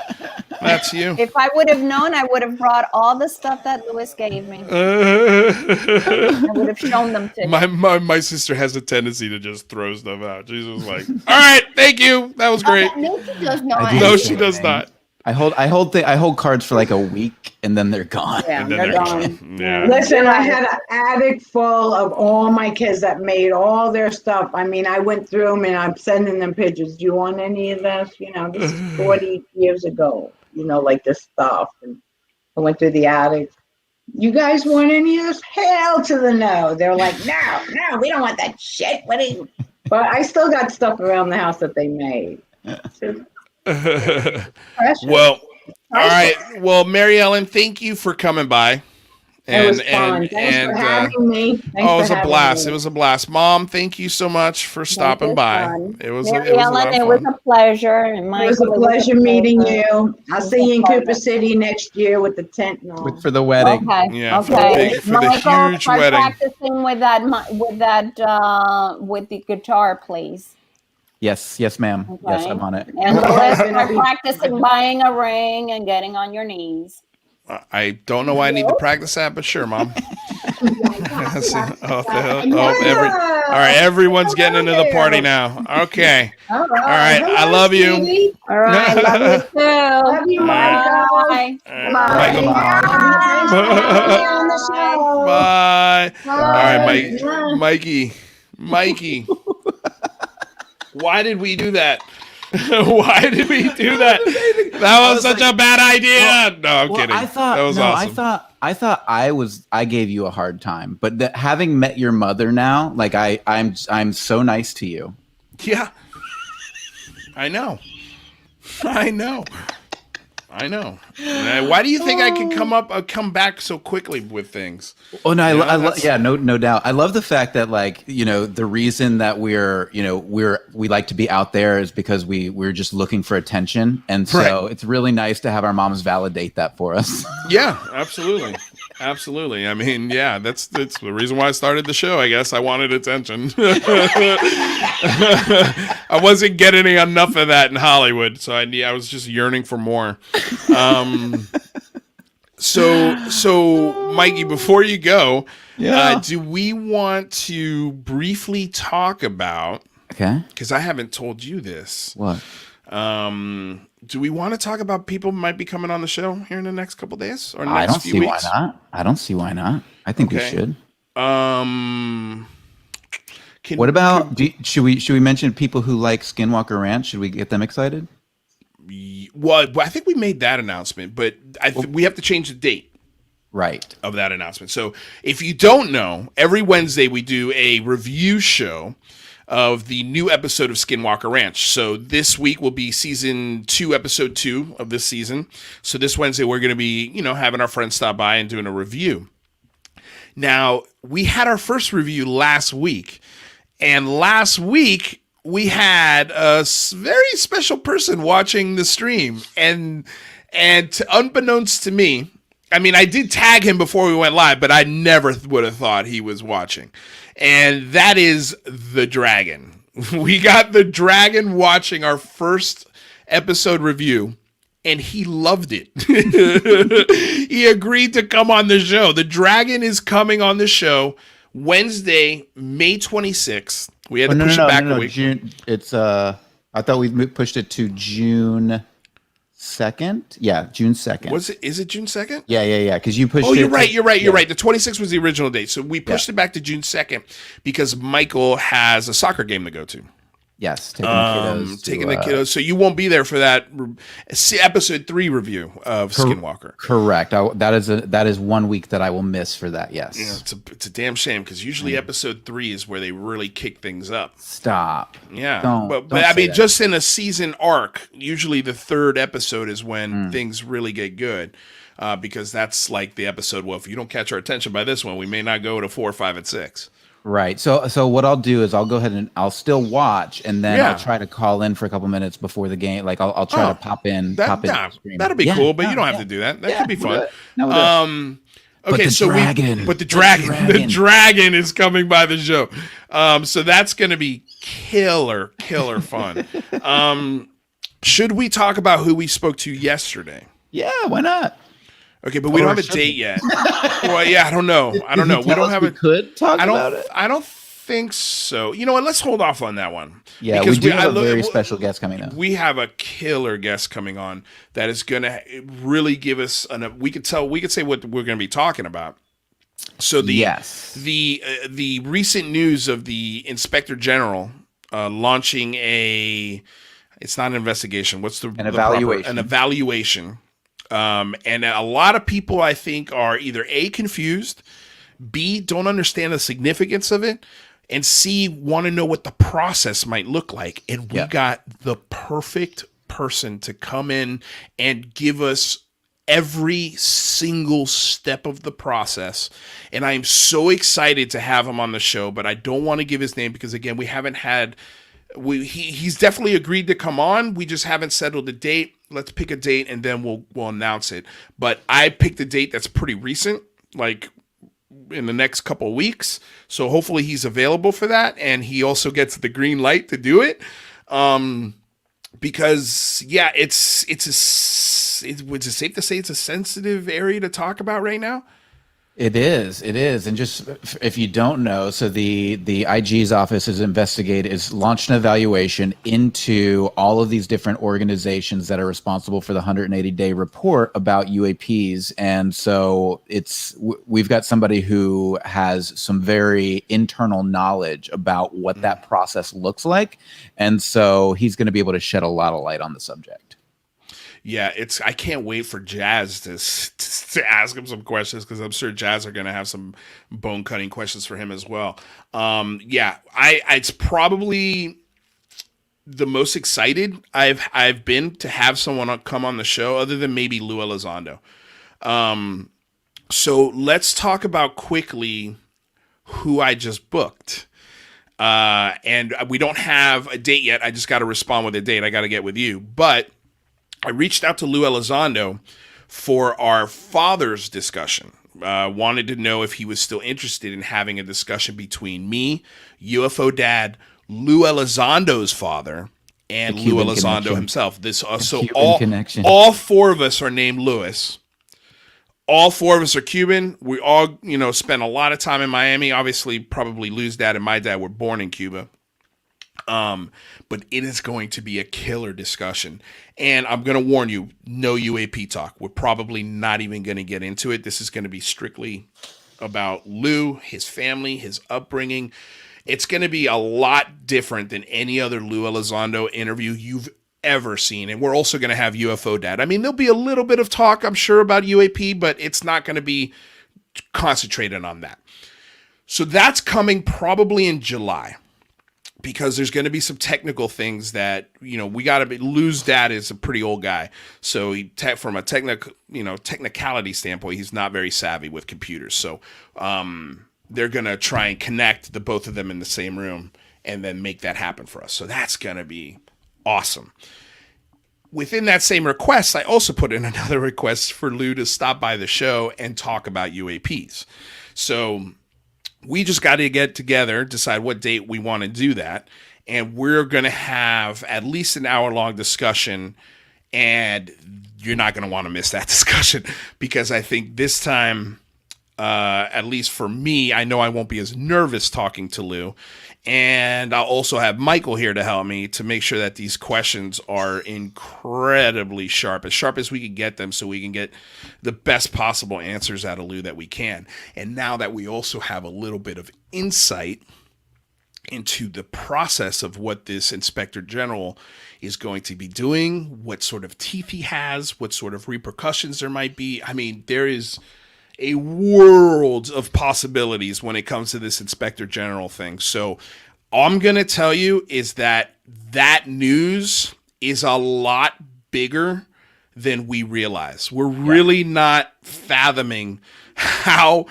If I would have known, I would have brought all the stuff that Louis gave me. I would have shown them to him. My sister has a tendency to just throw stuff out. She's just like, all right, thank you. That was great. No, she does not. No, she does not. I hold cards for like a week and then they're gone. Yeah, they're gone. Yeah. Listen, I had an attic full of all my kids that made all their stuff. I mean, I went through them and I'm sending them pictures. Do you want any of this? This is 40 years ago. Like this stuff. And I went through the attic. You guys want any of this? Hell to the no. They're like, no, we don't want that shit. But I still got stuff around the house that they made. Well, all right. Well, Mary Ellen, thank you for coming by. It was fun. Thanks for having me. It was a blast. It was a blast. Mom, thank you so much for stopping by. It was a pleasure. It was a pleasure meeting you. I'll see you in Cooper City next year with the tent and all. For the wedding. Okay. Yeah, okay. For the huge wedding. Practicing with the guitar, please. Yes, ma'am. Okay. Yes, I'm on it. And start practicing buying a ring and getting on your knees. I don't know why I need to practice that, but sure, Mom. All right, everyone's getting into the party now. Okay. All right, I love you. All right, love you too. Love you, Michael. Bye. All right, Mikey. Why did we do that? Why did we do that? That was such a bad idea. No, I'm kidding. That was awesome. I thought I gave you a hard time, but having met your mother now, like I'm so nice to you. Yeah. I know. Why do you think I can come back so quickly with things? Oh no, no doubt. I love the fact that the reason that we like to be out there is because we're just looking for attention, and so It's really nice to have our moms validate that for us. Yeah, absolutely. Absolutely. I mean, yeah, that's the reason why I started the show. I guess I wanted attention. I wasn't getting enough of that in Hollywood, so I was just yearning for more. So Mikey, before you go, do we want to briefly talk about? Okay. Because I haven't told you this. What? Do we want to talk about people who might be coming on the show here in the next couple days or next few weeks? Why not. I don't see why not. I think we should. What about? Should we mention people who like Skinwalker Ranch? Should we get them excited? Well, I think we made that announcement, but we have to change the date. Right. Of that announcement. So if you don't know, every Wednesday we do a review show of the new episode of Skinwalker Ranch. So this week will be season 2, episode 2 of this season. So this Wednesday we're going to be, having our friends stop by and doing a review. Now, we had our first review last week, and last week we had a very special person watching the stream, and unbeknownst to me, I mean, I did tag him before we went live, but I never would have thought he was watching. And that is the Dragon. We got the Dragon watching our first episode review, and he loved it. He agreed to come on the show. The Dragon is coming on the show Wednesday, May 26th. We had to push it back a week. June. It's I thought we pushed it to June 2nd. Yeah, June 2nd. Is it June 2nd? Yeah. Because you pushed. Oh, you're right. You're right. The 26th was the original date, so we pushed it back to June 2nd because Michael has a soccer game to go to. Yes, taking the kiddos. So you won't be there for that episode 3 review of Skinwalker. Correct. That is 1 week that I will miss for that. Yes. Yeah, it's a damn shame because usually episode 3 is where they really kick things up. Stop. Yeah. Don't I mean, just in a season arc, usually the 3rd episode is when things really get good. Because that's like the episode. Well, if you don't catch our attention by this one, we may not go to 4, 5, and 6. Right. So what I'll do is I'll go ahead and I'll still watch, and then I'll try to call in for a couple minutes before the game. Like I'll try to pop in. That'll be cool, but you don't have to do that. That could be fun. Okay, but the dragon is coming by the show. So that's going to be killer fun. Should we talk about who we spoke to yesterday? Yeah, why not? Okay, but we don't have a date yet. Well, yeah, I don't know. We don't have a. Could talk about it. I don't think so. You know what? Let's hold off on that one. Yeah, because we have a very special guest coming up. We have a killer guest coming on that is going to really give us we could say what we're going to be talking about. So the recent news of the Inspector General launching it's not an investigation. What's an evaluation? An evaluation. And a lot of people, I think, are either A, confused, B, don't understand the significance of it, and C, want to know what the process might look like. And we got the perfect person to come in and give us every single step of the process. And I am so excited to have him on the show, but I don't want to give his name because, again, we haven't had... He's definitely agreed to come on. We just haven't settled the date. Let's pick a date and then we'll announce it. But I picked a date that's pretty recent, like in the next couple of weeks. So hopefully he's available for that, and he also gets the green light to do it. Because it's safe to say it's a sensitive area to talk about right now. It is. And just if you don't know, so the IG's office is launched an evaluation into all of these different organizations that are responsible for the 180-day report about UAPs. And so we've got somebody who has some very internal knowledge about what that process looks like. And so he's going to be able to shed a lot of light on the subject. Yeah, I can't wait for Jazz to ask him some questions, because I'm sure Jazz are going to have some bone cutting questions for him as well. It's probably the most excited I've been to have someone come on the show, other than maybe Lou Elizondo. So let's talk about quickly who I just booked. And we don't have a date yet. I just got to respond with a date. I got to get with you, but I reached out to Lou Elizondo for our father's discussion. wanted to know if he was still interested in having a discussion between me, UFO Dad, Lou Elizondo's father, and Lou Elizondo himself. All four of us are named Louis. All four of us are Cuban. We all, spent a lot of time in Miami. Obviously, probably Lou's dad and my dad were born in Cuba. But it is going to be a killer discussion. And I'm going to warn you, no UAP talk. We're probably not even going to get into it. This is going to be strictly about Lou, his family, his upbringing. It's going to be a lot different than any other Lou Elizondo interview you've ever seen. And we're also going to have UFO Dad. I mean, there'll be a little bit of talk, I'm sure, about UAP, but it's not going to be concentrated on that. So that's coming probably in July, because there's going to be some technical things that, we got to be. Lou's dad is a pretty old guy. So from a technicality standpoint, he's not very savvy with computers. So they're going to try and connect the both of them in the same room and then make that happen for us. So that's going to be awesome. Within that same request, I also put in another request for Lou to stop by the show and talk about UAPs. So we just got to get together, decide what date we want to do that. And we're going to have at least an hour-long discussion. And you're not going to want to miss that discussion, because I think this time, at least for me, I know I won't be as nervous talking to Lou. And I'll also have Michael here to help me to make sure that these questions are incredibly sharp as we can get them, so we can get the best possible answers out of Lou that we can. And now that we also have a little bit of insight into the process of what this Inspector General is going to be doing, what sort of teeth he has, what sort of repercussions there might be. I mean, there is a world of possibilities when it comes to this Inspector General thing. So all I'm going to tell you is that news is a lot bigger than we realize. We're really not fathoming how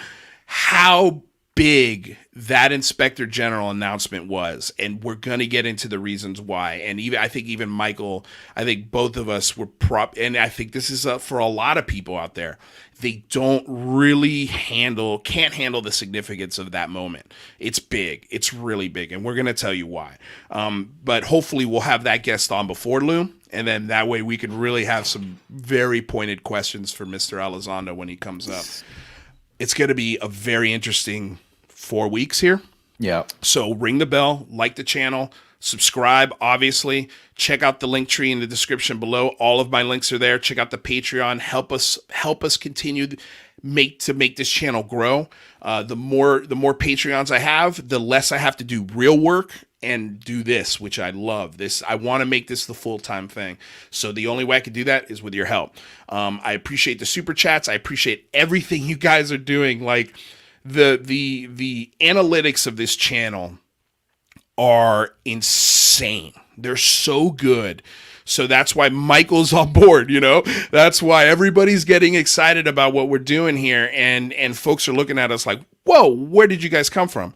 big that Inspector General announcement was, and we're going to get into the reasons why. And I think Michael, I think both of us were and I think this is for a lot of people out there. They don't really can't handle the significance of that moment. It's big. It's really big. And we're going to tell you why. But hopefully we'll have that guest on before Lou. And then that way we could really have some very pointed questions for Mr. Elizondo when he comes up. It's going to be a very interesting 4 weeks here. Yeah. So ring the bell, like the channel, subscribe, obviously. Check out the link tree in the description below. All of my links are there. Check out the Patreon. Help us continue to make this channel grow. The more Patreons I have, the less I have to do real work and do this, which I love. I want to make this the full-time thing. So the only way I can do that is with your help. I appreciate the super chats. I appreciate everything you guys are doing. Like the analytics of this channel are insane. They're so good. So that's why Michael's on board, That's why everybody's getting excited about what we're doing here, and folks are looking at us like, whoa, where did you guys come from?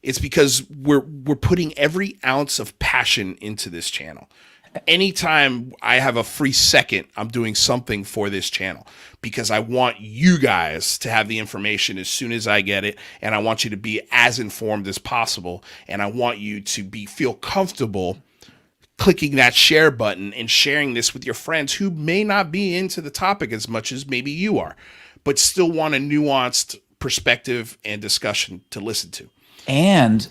It's because we're putting every ounce of passion into this channel. Anytime I have a free second, I'm doing something for this channel, because I want you guys to have the information as soon as I get it, and I want you to be as informed as possible, and I want you to feel comfortable clicking that share button and sharing this with your friends who may not be into the topic as much as maybe you are, but still want a nuanced perspective and discussion to listen to. And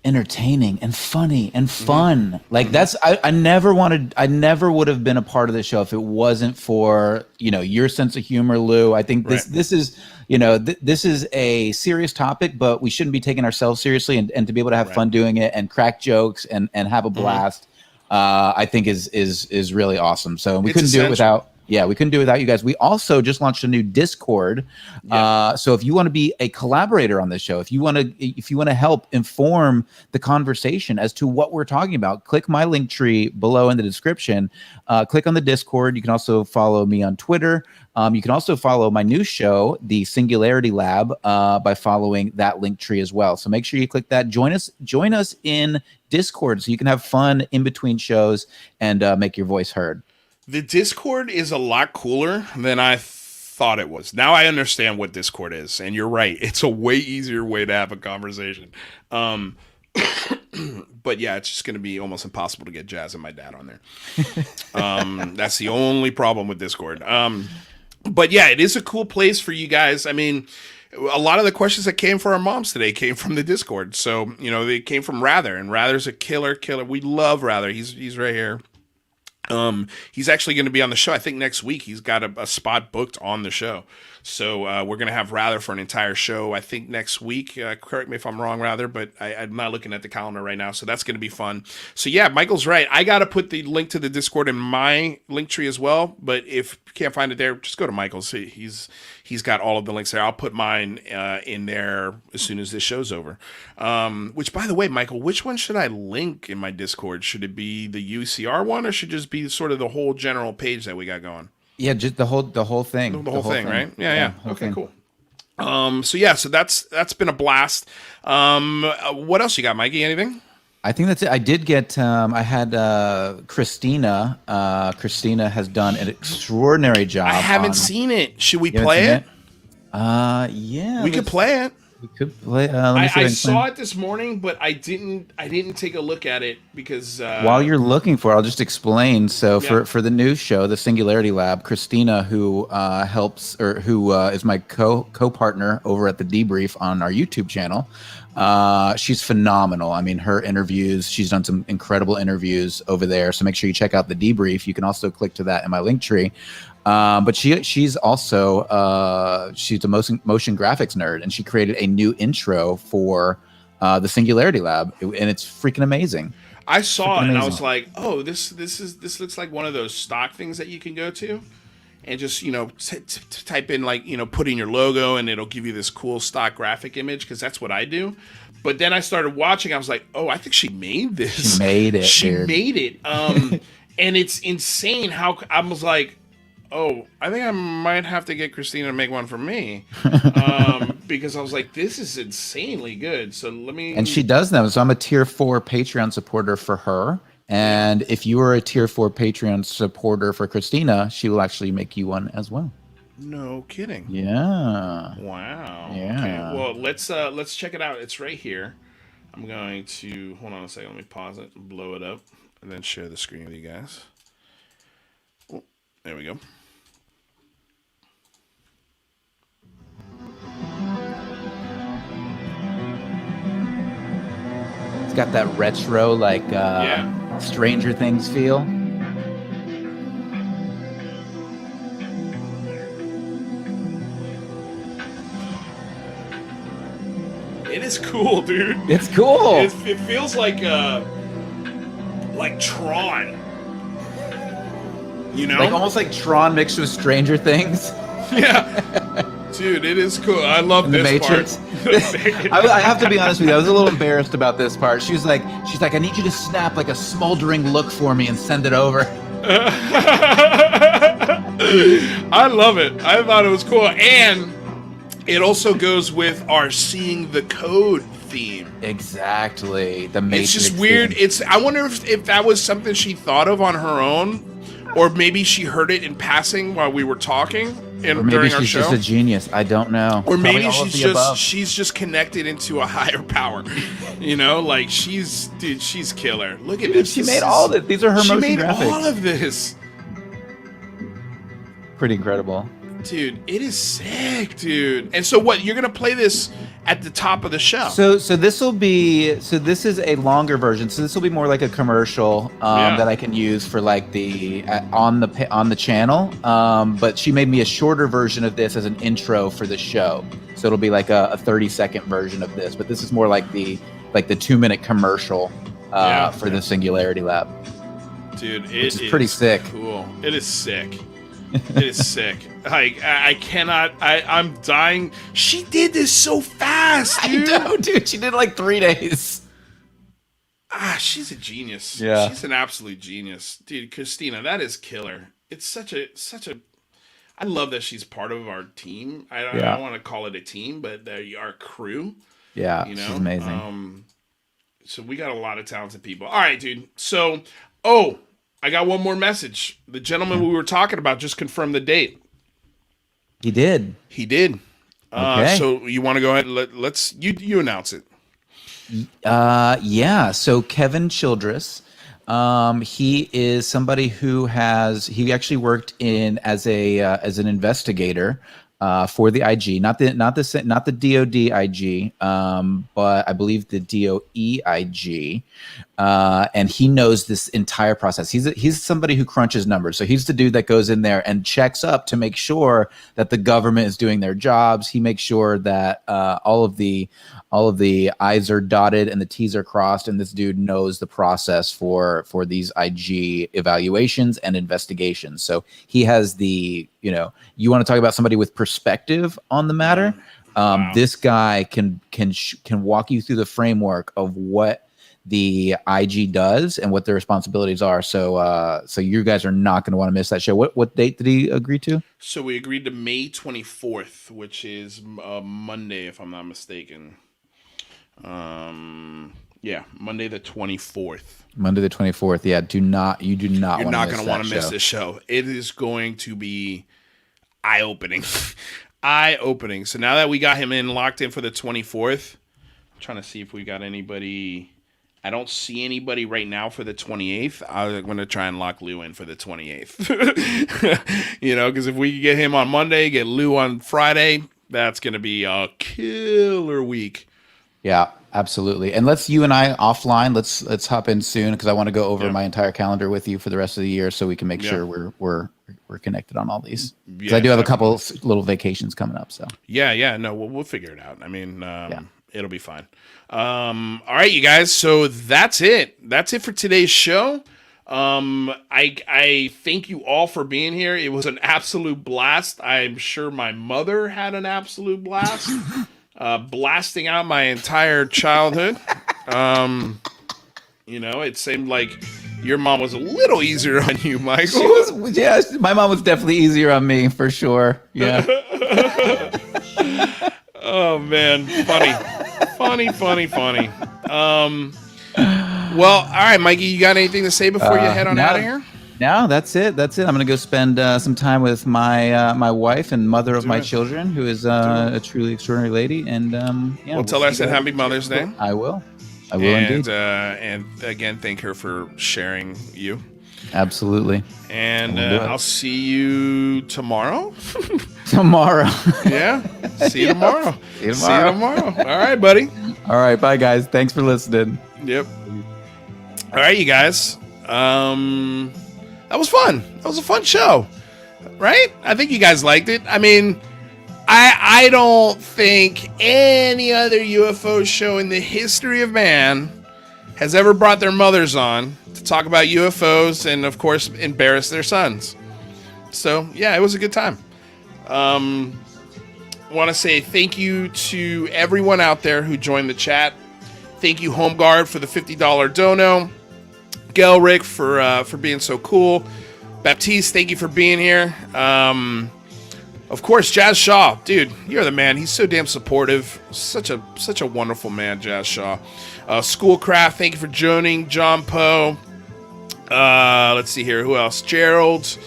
entertaining and funny and fun. Like that's I never would have been a part of the show if it wasn't for your sense of humor, Lou. I think this is this is a serious topic, but we shouldn't be taking ourselves seriously, and to be able to have fun doing it and crack jokes and have a blast, I think is really awesome. So we couldn't do it without. Yeah, we couldn't do it without you guys. We also just launched a new Discord. So if you want to be a collaborator on this show, if you want to help inform the conversation as to what we're talking about, click my link tree below in the description. Click on the Discord. You can also follow me on Twitter. You can also follow my new show, The Singularity Lab, by following that link tree as well. So make sure you click that. Join us in Discord so you can have fun in between shows and make your voice heard. The Discord is a lot cooler than I thought it was. Now I understand what Discord is, and you're right. It's a way easier way to have a conversation. But yeah, it's just going to be almost impossible to get Jazz and my dad on there. That's the only problem with Discord. But yeah, it is a cool place for you guys. I mean, a lot of the questions that came for our moms today came from the Discord. So, you know, they came from Rather, and Rather's a killer. We love Rather. He's right here. He's actually going to be on the show. I think next week he's got a spot booked on the show. So we're going to have Rather for an entire show, I think, next week. Correct me if I'm wrong, Rather, but I'm not looking at the calendar right now. So that's going to be fun. So yeah, Michael's right. I got to put the link to the Discord in my Linktree as well. But if you can't find it there, just go to Michael's. He's got all of the links there. I'll put mine in there as soon as this show's over. Which, by the way, Michael, which one should I link in my Discord? Should it be the UCR one, or should it just be sort of the whole general page that we got going? Yeah, just the whole thing. The whole thing, right? Yeah. Okay, thing. cool. So that's been a blast. What else you got, Mikey? Anything? I think that's it. I did get. I had Cristina. Cristina has done an extraordinary job. I haven't seen it. Should we play it? Yeah, we could play it. We could play. I saw it this morning, but I didn't take a look at it because while you're looking for it, I'll just explain. So for the news show, the Singularity Lab, Cristina, who is my co-partner over at the Debrief on our YouTube channel, she's phenomenal. I mean, her interviews, she's done some incredible interviews over there. So make sure you check out the Debrief. You can also click to that in my Linktree. But she's also she's a motion graphics nerd, and she created a new intro for the Singularity Lab, and it's freaking amazing. I saw it and I was like, oh, this looks like one of those stock things that you can go to and just, you know, type in, like, you know, put in your logo and it'll give you this cool stock graphic image, because that's what I do. But then I started watching. I was like, oh, I think she made this. She made it. She made it. And it's insane how I was like, oh, I think I might have to get Cristina to make one for me, because I was like, this is insanely good. So let me. And she does them. So I'm a tier 4 Patreon supporter for her. And if you are a tier 4 Patreon supporter for Cristina, she will actually make you one as well. No kidding. Yeah. Wow. Yeah. Okay. Well, let's check it out. It's right here. I'm going to hold on a second. Let me pause it, blow it up, and then share the screen with you guys. Oh, there we go. It's got that retro, like Stranger Things feel. It is cool, dude. It's cool. It feels like Tron. You know, like almost like Tron mixed with Stranger Things. Yeah. Dude, it is cool. I love this Matrix. part. I have to be honest with you. I was a little embarrassed about this part. She's like, I need you to snap like a smoldering look for me and send it over. I love it. I thought it was cool. And it also goes with our Seeing the Code theme. Exactly. The Matrix. It's just weird. Theme. I wonder if that was something she thought of on her own, or maybe she heard it in passing while we were talking. Or maybe she's just a genius. I don't know. Or maybe she's just connected into a higher power. You know, like she's killer. Look at this. She made all of it. These are her motion graphics. She made all of this. Pretty incredible. Dude, it is sick, dude. And so what? You're gonna play this at the top of the show. So this is a longer version. So this will be more like a commercial that I can use for like the on the channel. But she made me a shorter version of this as an intro for the show. So it'll be like a 30-second version of this. But this is more like the 2-minute commercial for the Singularity Lab. Dude, which is pretty sick. Cool. It is sick. It is sick. Like I cannot. I'm dying. She did this so fast, dude. I know, dude. She did like 3 days. She's a genius. Yeah, she's an absolute genius, dude. Cristina, that is killer. It's such a. I love that she's part of our team. I don't want to call it a team, but our crew. Yeah, you know, she's amazing. So we got a lot of talented people. All right, dude. So, I got one more message. The gentleman we were talking about just confirmed the date. He did. He did. Okay. So you want to go ahead? Let's you announce it. Yeah. So Kevin Childress, he is somebody who he actually worked as an investigator for the IG, not the DOD IG, but I believe the DOE IG, and he knows this entire process. He's somebody who crunches numbers, so he's the dude that goes in there and checks up to make sure that the government is doing their jobs. He makes sure that all of the I's are dotted and the T's are crossed, and this dude knows the process for these IG evaluations and investigations. So he has you want to talk about somebody with perspective on the matter. Wow. This guy can walk you through the framework of what the IG does and what their responsibilities are. So you guys are not going to want to miss that show. What date did he agree to? So we agreed to May 24th, which is Monday, if I'm not mistaken. Yeah, Monday the 24th. Monday the 24th. Yeah, you do not. You're not going to want to miss this show. It is going to be eye-opening. Eye-opening. So now that we got him locked in for the 24th, I'm trying to see if we got anybody. I don't see anybody right now for the 28th. I'm going to try and lock Lou in for the 28th. Because if we can get him on Monday, get Lou on Friday, that's going to be a killer week. Yeah, absolutely. And you and I offline, let's hop in soon because I want to go over my entire calendar with you for the rest of the year so we can make sure we're connected on all these. Because I do have a couple little vacations coming up. So no, we'll figure it out. I mean, it'll be fine. All right, you guys. So that's it. That's it for today's show. I thank you all for being here. It was an absolute blast. I'm sure my mother had an absolute blast. Blasting out my entire childhood. It seemed like your mom was a little easier on you, Michael. My mom was definitely easier on me for sure. Yeah. Oh man, funny. Well, all right, Mikey, you got anything to say before you head on out of here? No, that's it. I'm going to go spend some time with my wife and mother of my children, who is a truly extraordinary lady. And we'll tell her I said Happy Mother's Day. I will indeed. And again, thank her for sharing you. Absolutely. And I'll see you tomorrow. Tomorrow. Yeah. See you tomorrow. See you tomorrow. All right, buddy. All right. Bye, guys. Thanks for listening. Yep. All right, you guys. That was fun. That was a fun show, right? I think you guys liked it. I mean, I don't think any other UFO show in the history of man has ever brought their mothers on to talk about UFOs and, of course, embarrass their sons. So, yeah, it was a good time. Want to say thank you to everyone out there who joined the chat. Thank you, Home Guard, for the $50 dono. Gelrick for being so cool. Baptiste, thank you for being here. Of course, Jazz Shaw, dude, you're the man. He's so damn supportive. Such a wonderful man, Jazz Shaw. Schoolcraft, thank you for joining. John Poe. Let's see here, who else? Gerald.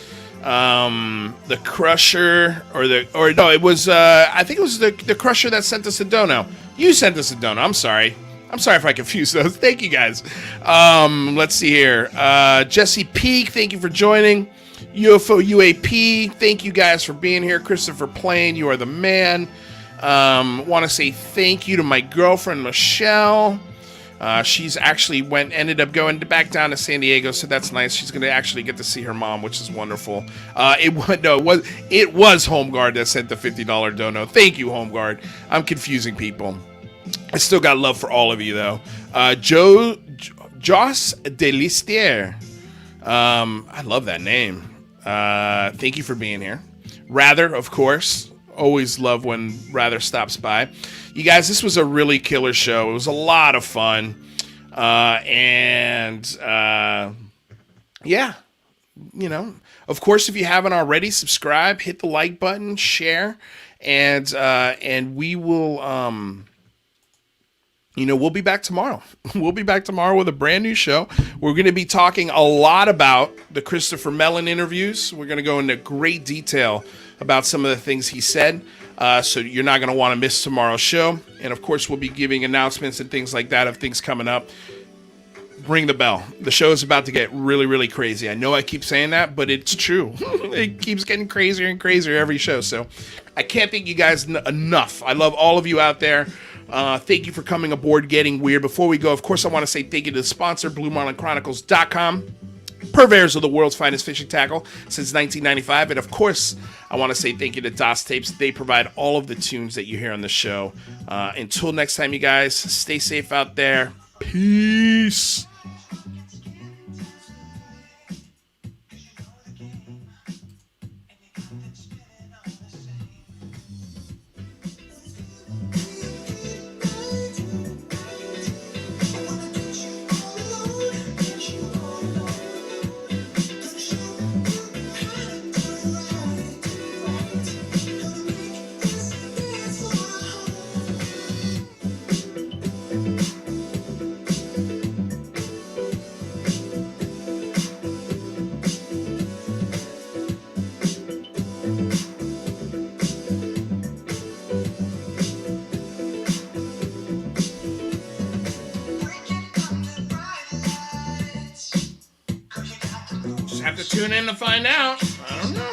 The Crusher, it was I think it was the Crusher that sent us a dono. You sent us a dono. I'm sorry if I confused those. Thank you, guys. Let's see here. Jesse Peak, thank you for joining. UFO UAP, thank you guys for being here. Christopher Plain, you are the man. Want to say thank you to my girlfriend, Michelle. She's actually ended up going back down to San Diego, so that's nice. She's going to actually get to see her mom, which is wonderful. It was Home Guard that sent the $50 dono. Thank you, Home Guard. I'm confusing people. I still got love for all of you, though. Joss Delistier. I love that name. Thank you for being here. Rather, of course. Always love when Rather stops by. You guys, this was a really killer show. It was a lot of fun. Yeah. Of course, if you haven't already, subscribe, hit the like button, share, and we will... we'll be back tomorrow. We'll be back tomorrow with a brand new show. We're going to be talking a lot about the Christopher Mellon interviews. We're going to go into great detail about some of the things he said. So you're not going to want to miss tomorrow's show. And of course, we'll be giving announcements and things like that of things coming up. Ring the bell. The show is about to get really, really crazy. I know I keep saying that, but it's true. It keeps getting crazier and crazier every show. So I can't thank you guys enough. I love all of you out there. Thank you for coming aboard Getting Weird. Before we go, of course, I want to say thank you to the sponsor, BlueMarlinChronicles.com. Purveyors of the world's finest fishing tackle since 1995. And of course, I want to say thank you to DOS Tapes. They provide all of the tunes that you hear on the show. Until next time, you guys, stay safe out there. Peace. Have to tune in to find out. I don't know.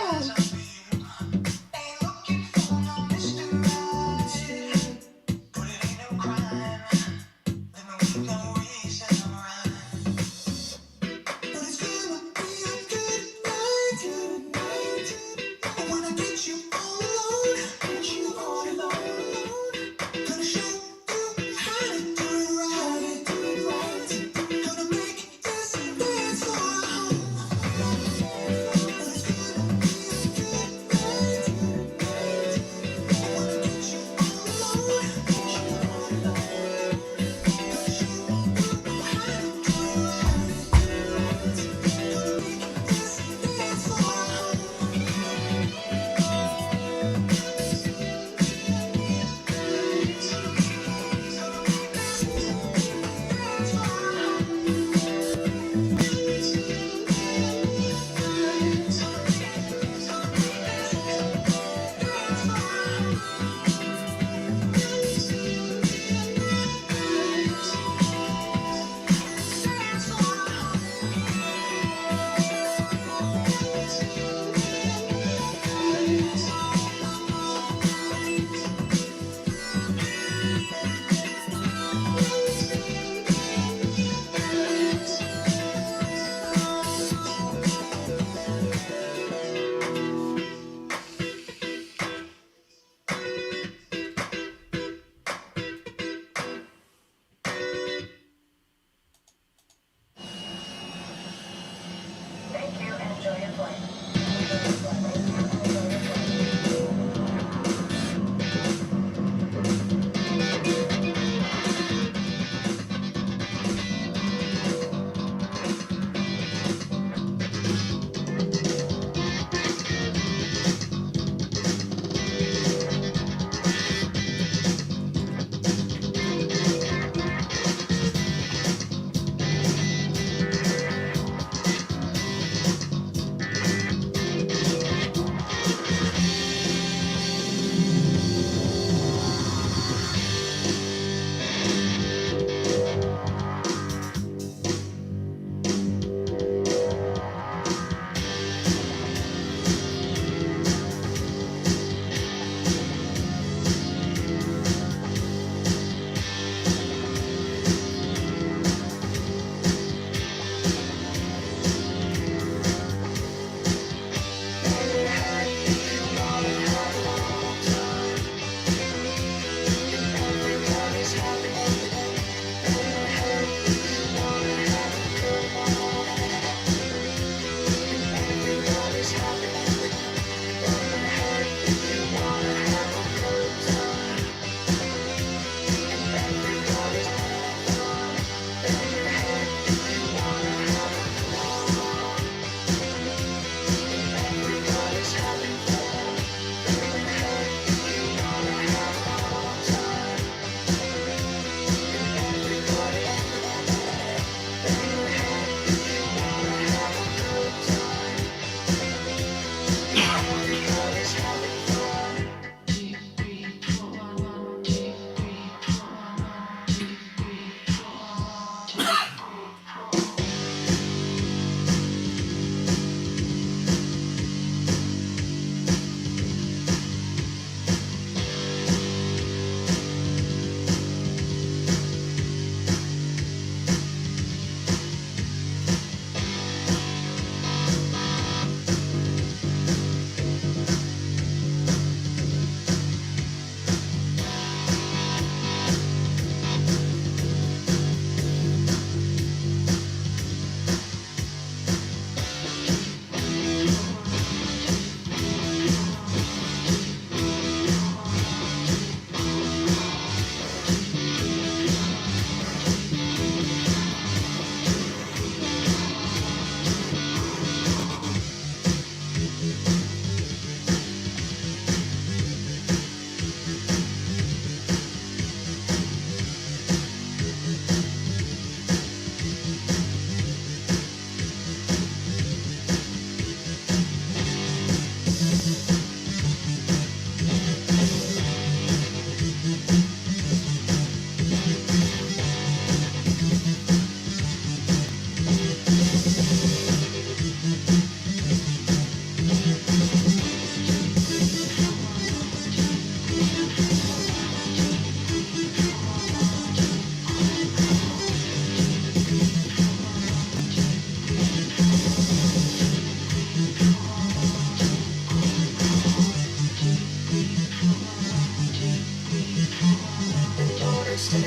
Deep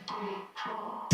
breath.